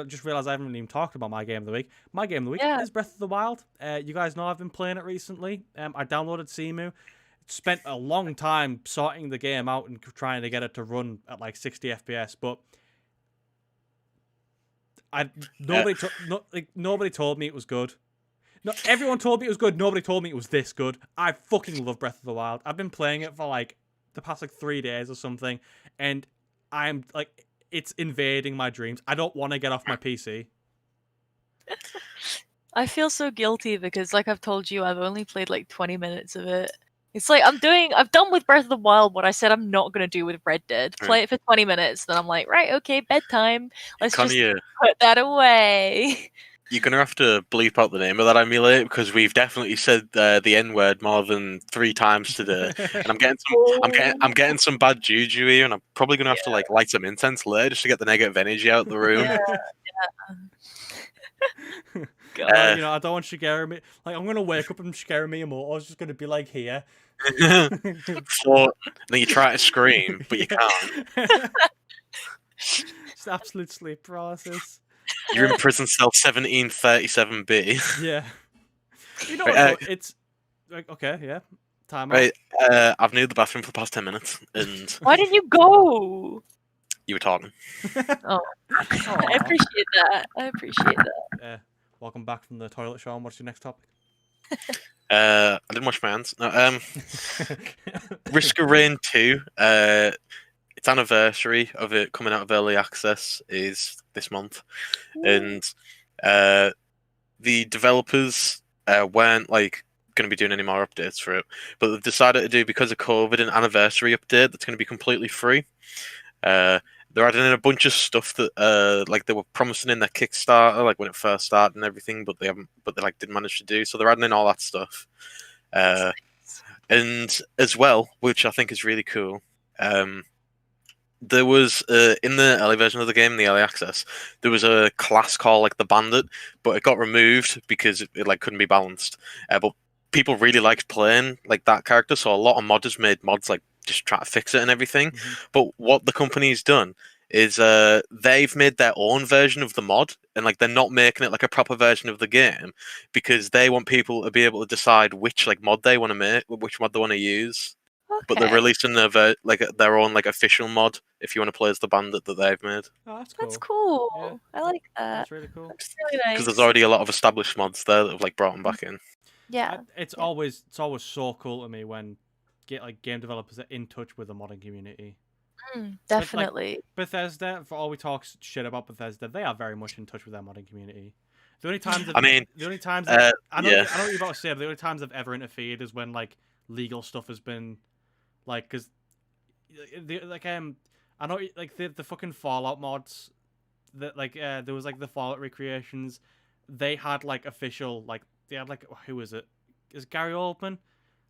just realized I haven't even talked about my game of the week. My game of the week Yeah. is Breath of the Wild. You guys know I've been playing it recently. I downloaded CEMU. Spent a long time sorting the game out and trying to get it to run at like 60 FPS, but nobody told me it was good. No, everyone told me it was good. Nobody told me it was this good. I fucking love Breath of the Wild. I've been playing it for like the past like 3 days or something, and I'm like, it's invading my dreams. I don't want to get off my PC. I feel so guilty because, like I've told you, I've only played like 20 minutes of it. It's like I've done with Breath of the Wild what I said I'm not gonna do with Red Dead. Play it for 20 minutes, then I'm like, right, okay, bedtime. Let's just put that away. You're gonna have to bleep out the name of that emulator because we've definitely said the N-word more than 3 times today, and I'm getting some bad juju here, and I'm probably gonna have to like light some incense later just to get the negative energy out of the room. God. You know, I don't want Shigeru. Like, I'm gonna wake up and Shigeru Miyamoto's just gonna be like here. Then you try to scream, but you can't. It's absolute sleep paralysis. You're in prison cell 1737B. Yeah. You know, it's like, okay, yeah. Time out. Right, I've needed the bathroom for the past 10 minutes, and Why didn't you go? you were talking. Oh, I appreciate that. I appreciate that. Welcome back from the toilet, Sean. What's your next topic? I didn't wash my hands. No, Risk of Rain 2. Its anniversary of it coming out of early access is this month, and the developers weren't like going to be doing any more updates for it, but they've decided to do, because of COVID, an anniversary update that's going to be completely free. They're adding in a bunch of stuff that like they were promising in their Kickstarter, like when it first started and everything, but they like didn't manage to do. So they're adding in all that stuff, and as well, which I think is really cool. There was in the early version of the game, the early access, there was a class called like the Bandit, but it got removed because it like couldn't be balanced. But people really liked playing like that character, so a lot of modders made mods like just try to fix it and everything. But what the company's done is they've made their own version of the mod, and like they're not making it like a proper version of the game because they want people to be able to decide which like mod they want to make, which mod they want to use. Okay. But they're releasing their own like official mod if you want to play as the Bandit that they've made. Oh, that's cool. That's cool. Yeah. I like that. That's really cool. That's really nice. Because there's already a lot of established mods there that have like brought them back in. Yeah. It's always so cool to me when game developers are in touch with the modding community. Definitely. Bethesda, for all we talk shit about Bethesda, they are very much in touch with their modding community. The only times I know what you're about to say, but the only times I've ever interfered is when like legal stuff has been like, because I know like the fucking Fallout mods that like there was like the Fallout recreations, they had like official like they had like, who is it? Is Gary Oldman?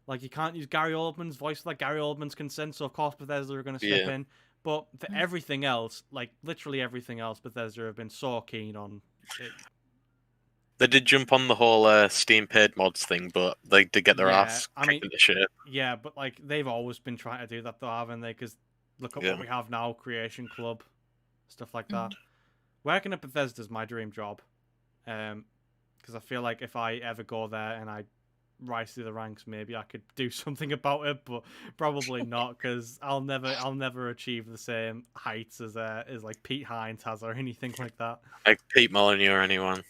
Like, you can't use Gary Oldman's voice without Gary Oldman's consent, so of course Bethesda are going to step in. But for everything else, like literally everything else, Bethesda have been so keen on it. They did jump on the whole Steam paid mods thing, but they did get their ass kicked into shit. Yeah, but like they've always been trying to do that though, haven't they? Because look at what we have now, Creation Club, stuff like that. Working at Bethesda is my dream job, because I feel like if I ever go there and I rise through the ranks, maybe I could do something about it, but probably not, because I'll never achieve the same heights as like Pete Hines has or anything like that. Like Pete Molyneux or anyone.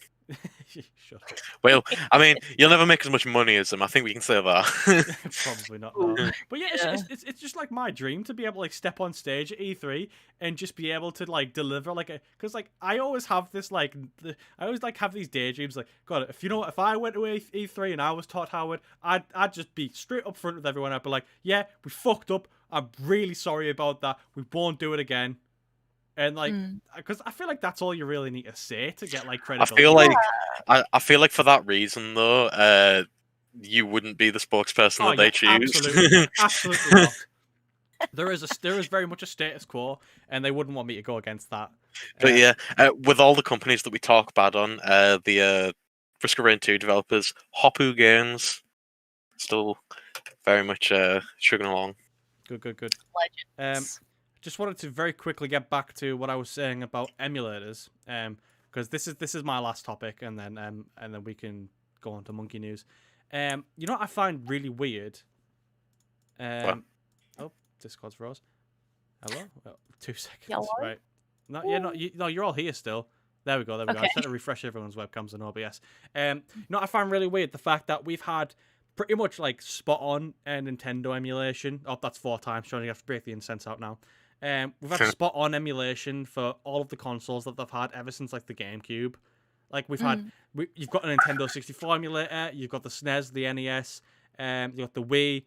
Shut up. Well, I mean, you'll never make as much money as them. I think we can say that. Probably not. No. But yeah, it's just like my dream to be able to like step on stage at E3 and just be able to like deliver like because like I always have this like I always like have these daydreams like, God, if I went to E3 and I was Todd Howard, I'd just be straight up front with everyone. I'd be like, yeah, we fucked up. I'm really sorry about that. We won't do it again. And like, because I feel like that's all you really need to say to get like credibility. I feel like for that reason though, you wouldn't be the spokesperson that they choose. Absolutely not. There is very much a status quo, and they wouldn't want me to go against that. But yeah, with all the companies that we talk bad on, the Risk of Rain 2 developers, Hopoo Games, still very much chugging along. Good. Legends. Just wanted to very quickly get back to what I was saying about emulators, because this is my last topic, and then we can go on to monkey news. You know what I find really weird? Oh, Discord's froze. Hello? Oh, 2 seconds. Hello? Right. You're all here still. There we go. Okay. I just had to refresh everyone's webcams in OBS. You know what I find really weird? The fact that we've had pretty much like spot on Nintendo emulation. Oh, that's 4 times. Trying to have to break the incense out now. We've had spot on emulation for all of the consoles that they've had ever since like the GameCube. Like we've had, you've got a Nintendo 64 emulator. You've got the SNES, the NES. You've got the Wii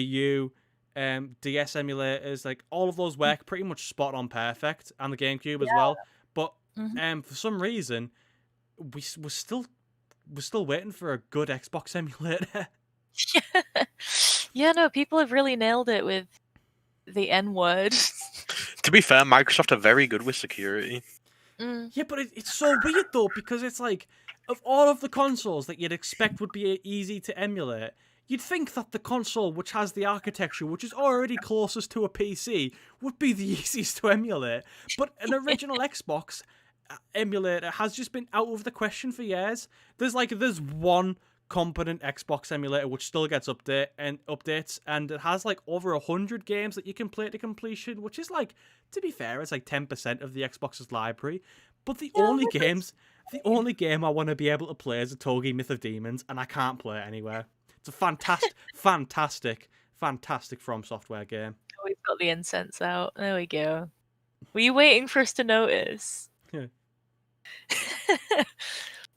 U. DS emulators, like all of those work pretty much spot on perfect, and the GameCube as well. But for some reason, we're still waiting for a good Xbox emulator. Yeah, no, people have really nailed it with the N word. To be fair, Microsoft are very good with security. Yeah, but it's so weird though, because it's like, of all of the consoles that you'd expect would be easy to emulate, you'd think that the console which has the architecture which is already closest to a PC would be the easiest to emulate. But an original Xbox emulator has just been out of the question for years. There's one competent Xbox emulator which still gets updates, and it has like over 100 games that you can play to completion, which is like, to be fair, it's like 10% of the Xbox's library. But the only game I want to be able to play is a Togi Myth of Demons, and I can't play it anywhere. It's a fantastic From Software game. Oh, we've got the incense out. There we go. Were you waiting for us to notice? Yeah.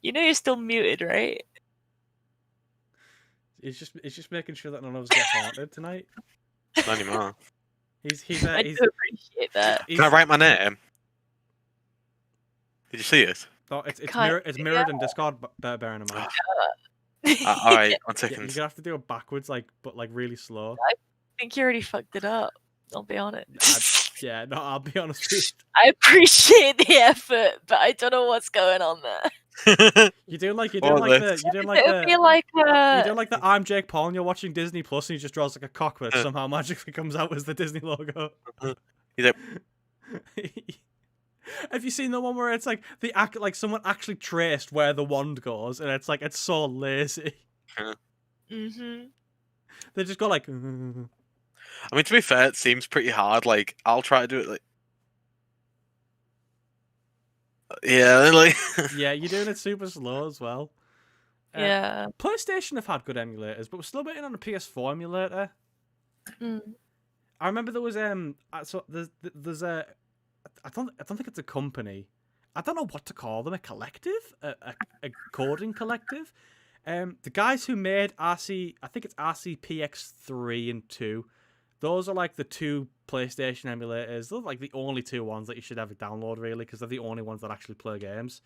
You know you're still muted, right? It's just making sure that none of us get haunted tonight. Not anymore. I do appreciate that. Can I write my name? Did you see it? No, it's mirrored in Discord, but bearing in mind. All right, 1 Yeah, second. you're gonna have to do it backwards, but really slow. I think you already fucked it up. I'll be honest. I'll be honest with you. I appreciate the effort, but I don't know what's going on there. You're doing like It would be like you're doing like the I'm Jake Paul and you're watching Disney Plus and he just draws like a cock, but it somehow magically comes out as the Disney logo. Have you seen the one where it's like someone actually traced where the wand goes, and it's like, it's so lazy. Mm-hmm. They just go like. I mean, to be fair, it seems pretty hard. Like, I'll try to do it like. Yeah, like. Yeah, you're doing it super slow as well. Yeah. PlayStation have had good emulators, but we're still waiting on a PS4 emulator. I remember there was so there's a. I don't think it's a company. I don't know what to call them. A collective, a coding collective. The guys who made RC, I think it's RCPX3 and 2. Those are like the 2 PlayStation emulators. They're like the only 2 ones that you should ever download, really, because they're the only ones that actually play games.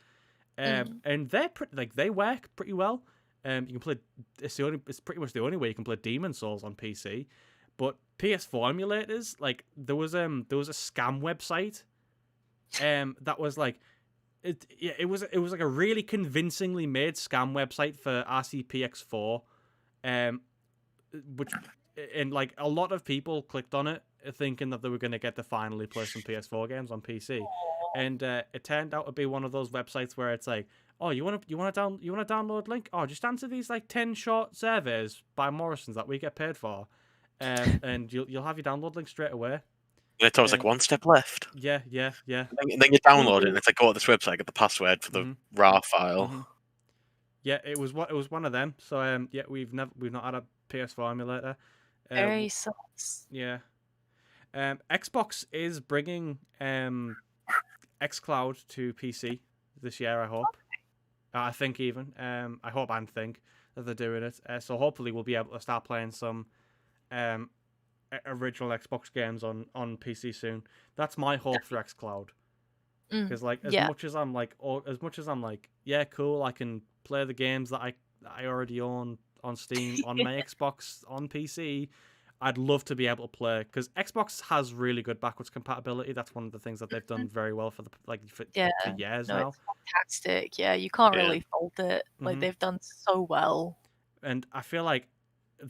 And they're they work pretty well. You can play. It's pretty much the only way you can play Demon's Souls on PC. But PS4 emulators, like there was a scam website, that was like, it was like a really convincingly made scam website for RCPX4, which, and like a lot of people clicked on it thinking that they were going to get to finally play some PS4 games on PC, and it turned out to be one of those websites where it's like, oh, you want to download link? Oh, just answer these like 10 short surveys by Morrison's that we get paid for. And you'll have your download link straight away. And it's always like 1 step left. Yeah. And then you download it, and it's like, go to this website, get the password for the RAR file. Yeah, it was one of them. So yeah, we've not had a PS4 emulator. Very sus. Yeah. Xbox is bringing xCloud to PC this year, I hope. I think even. I hope and think that they're doing it. So hopefully we'll be able to start playing some original Xbox games on PC soon. That's my hope for xCloud. Because like as Yeah. much as I'm like, yeah, cool, I can play the games that I already own on Steam on my Xbox on PC. I'd love to be able to play because Xbox has really good backwards compatibility. That's one of the things that they've done very well for Yeah. for years No, now. it's fantastic. Yeah, you can't Yeah. really fault it. Like Mhm. they've done so well. And I feel like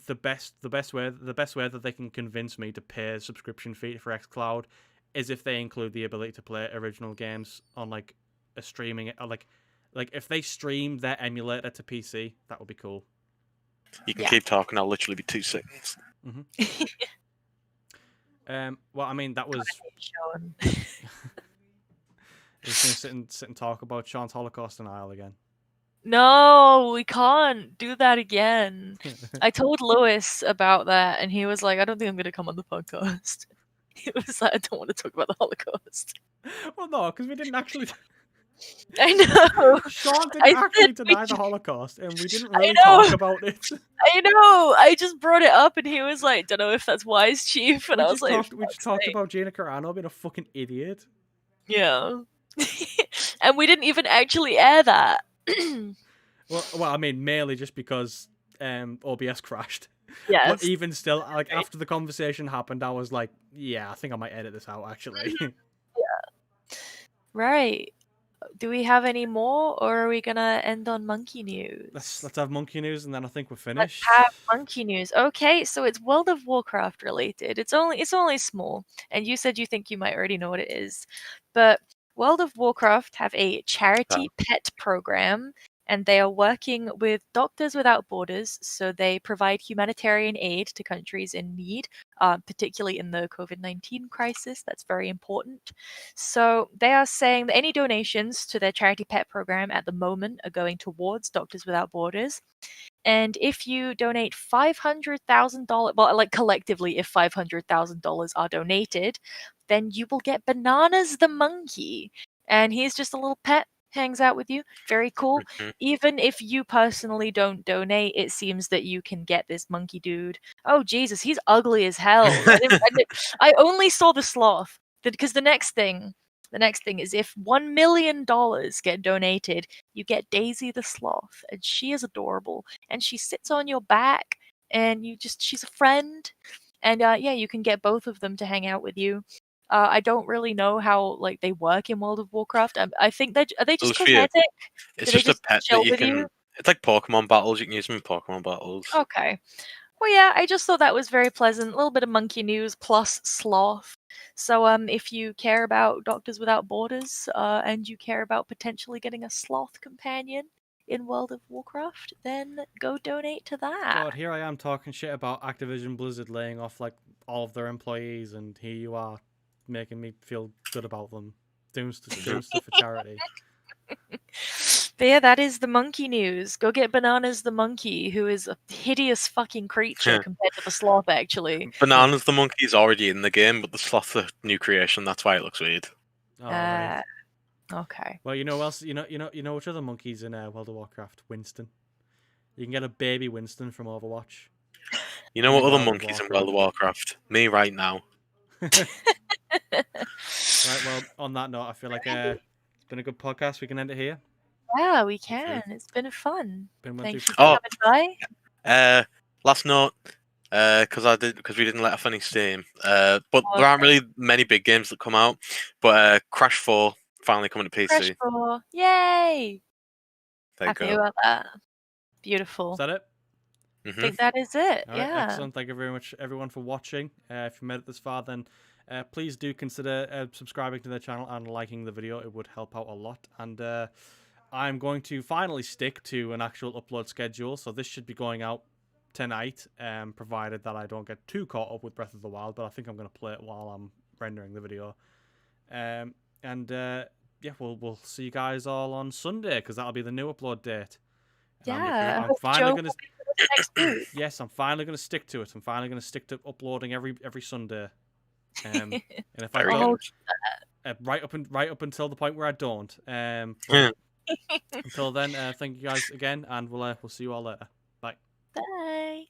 the best way that they can convince me to pay a subscription fee for xCloud is if they include the ability to play original games on like a streaming like if they stream their emulator to PC, that would be cool. You can Yeah. keep talking. I'll literally be 2 seconds. Well, I mean that was Sean. he's gonna sit and talk about Sean's Holocaust denial again. No, we can't do that again. I told Lewis about that, and he was like, "I don't think I'm gonna come on the podcast." He was like, "I don't want to talk about the Holocaust." Well, no, because we didn't actually. I know. Sean I didn't actually said we deny the should- Holocaust, and we didn't I really know. talk about it. I know. I just brought it up, and he was like, "Don't know if that's wise, Chief." And I was like, We just talked about Gina Carano being a fucking idiot. "Yeah." And we didn't even actually air that. Well, I mean, mainly just because OBS crashed. Yes. But even still, like after the conversation happened, I was like, yeah, I think I might edit this out actually. Right. Do we have any more, or are we gonna end on monkey news? let's have monkey news, and then I think we're Let's finished. have monkey news. Okay, so it's World of Warcraft related. It's only small, and you said you think you might already know what it is, but World of Warcraft have a charity pet program, and they are working with Doctors Without Borders, so they provide humanitarian aid to countries in need, particularly in the COVID-19 crisis. That's very important. So they are saying that any donations to their charity pet program at the moment are going towards Doctors Without Borders. And if you donate $500,000, well, like collectively, if $500,000 are donated, then you will get Bananas the monkey. And he's just a little pet, hangs out with you. Very cool. Even if you personally don't donate, it seems that you can get this monkey dude. Oh, Jesus, he's ugly as hell. I only saw the sloth. Because the next thing is if $1 million get donated, you get Daisy the sloth, and she is adorable, and she sits on your back, and she's a friend, and yeah, you can get both of them to hang out with you. I don't really know how like they work in World of Warcraft. I think are they just cosmetic? It's Do they just a pet chill that you with can. It's like Pokemon battles. You can use them in Pokemon battles. Okay. Well, yeah, I just thought that was very pleasant. A little bit of monkey news plus sloth. So, if you care about Doctors Without Borders, and you care about potentially getting a sloth companion in World of Warcraft, then go donate to that. God, here I am talking shit about Activision Blizzard laying off like all of their employees, and here you are making me feel good about them doing stuff for charity. But yeah, that is the monkey news. Go get Bananas the monkey, who is a hideous fucking creature compared to the sloth, actually. Bananas the monkey is already in the game, but the sloth's a new creation. That's why it looks weird. Oh, right. Okay. Well, you know else? You know which other monkeys in World of Warcraft? Winston. You can get a baby Winston from Overwatch. You know what other monkeys in World of Warcraft? Me right now. Right. Well, on that note, I feel like it's been a good podcast. We can end it here. Yeah, we can. It's been fun. Been Thank you for Oh. coming by. Last note, because we didn't let off any steam. But there aren't really many big games that come out. But Crash 4 finally coming to PC. Crash 4. Yay! There you Happy go. about that. Beautiful. Is that it? I think that is it. All right, yeah. excellent. Thank you very much, everyone, for watching. If you made it this far, then please do consider subscribing to the channel and liking the video. It would help out a lot. And I'm going to finally stick to an actual upload schedule. So this should be going out tonight, provided that I don't get too caught up with Breath of the Wild. But I think I'm going to play it while I'm rendering the video. Yeah, we'll see you guys all on Sunday, because that'll be the new upload date. Yeah. I'm finally going to. Next week. Yes, I'm finally going to stick to it. I'm finally going to stick to uploading every Sunday. And if I don't, right up until the point where I don't. Until then, thank you guys again, and we'll see you all later. Bye. Bye.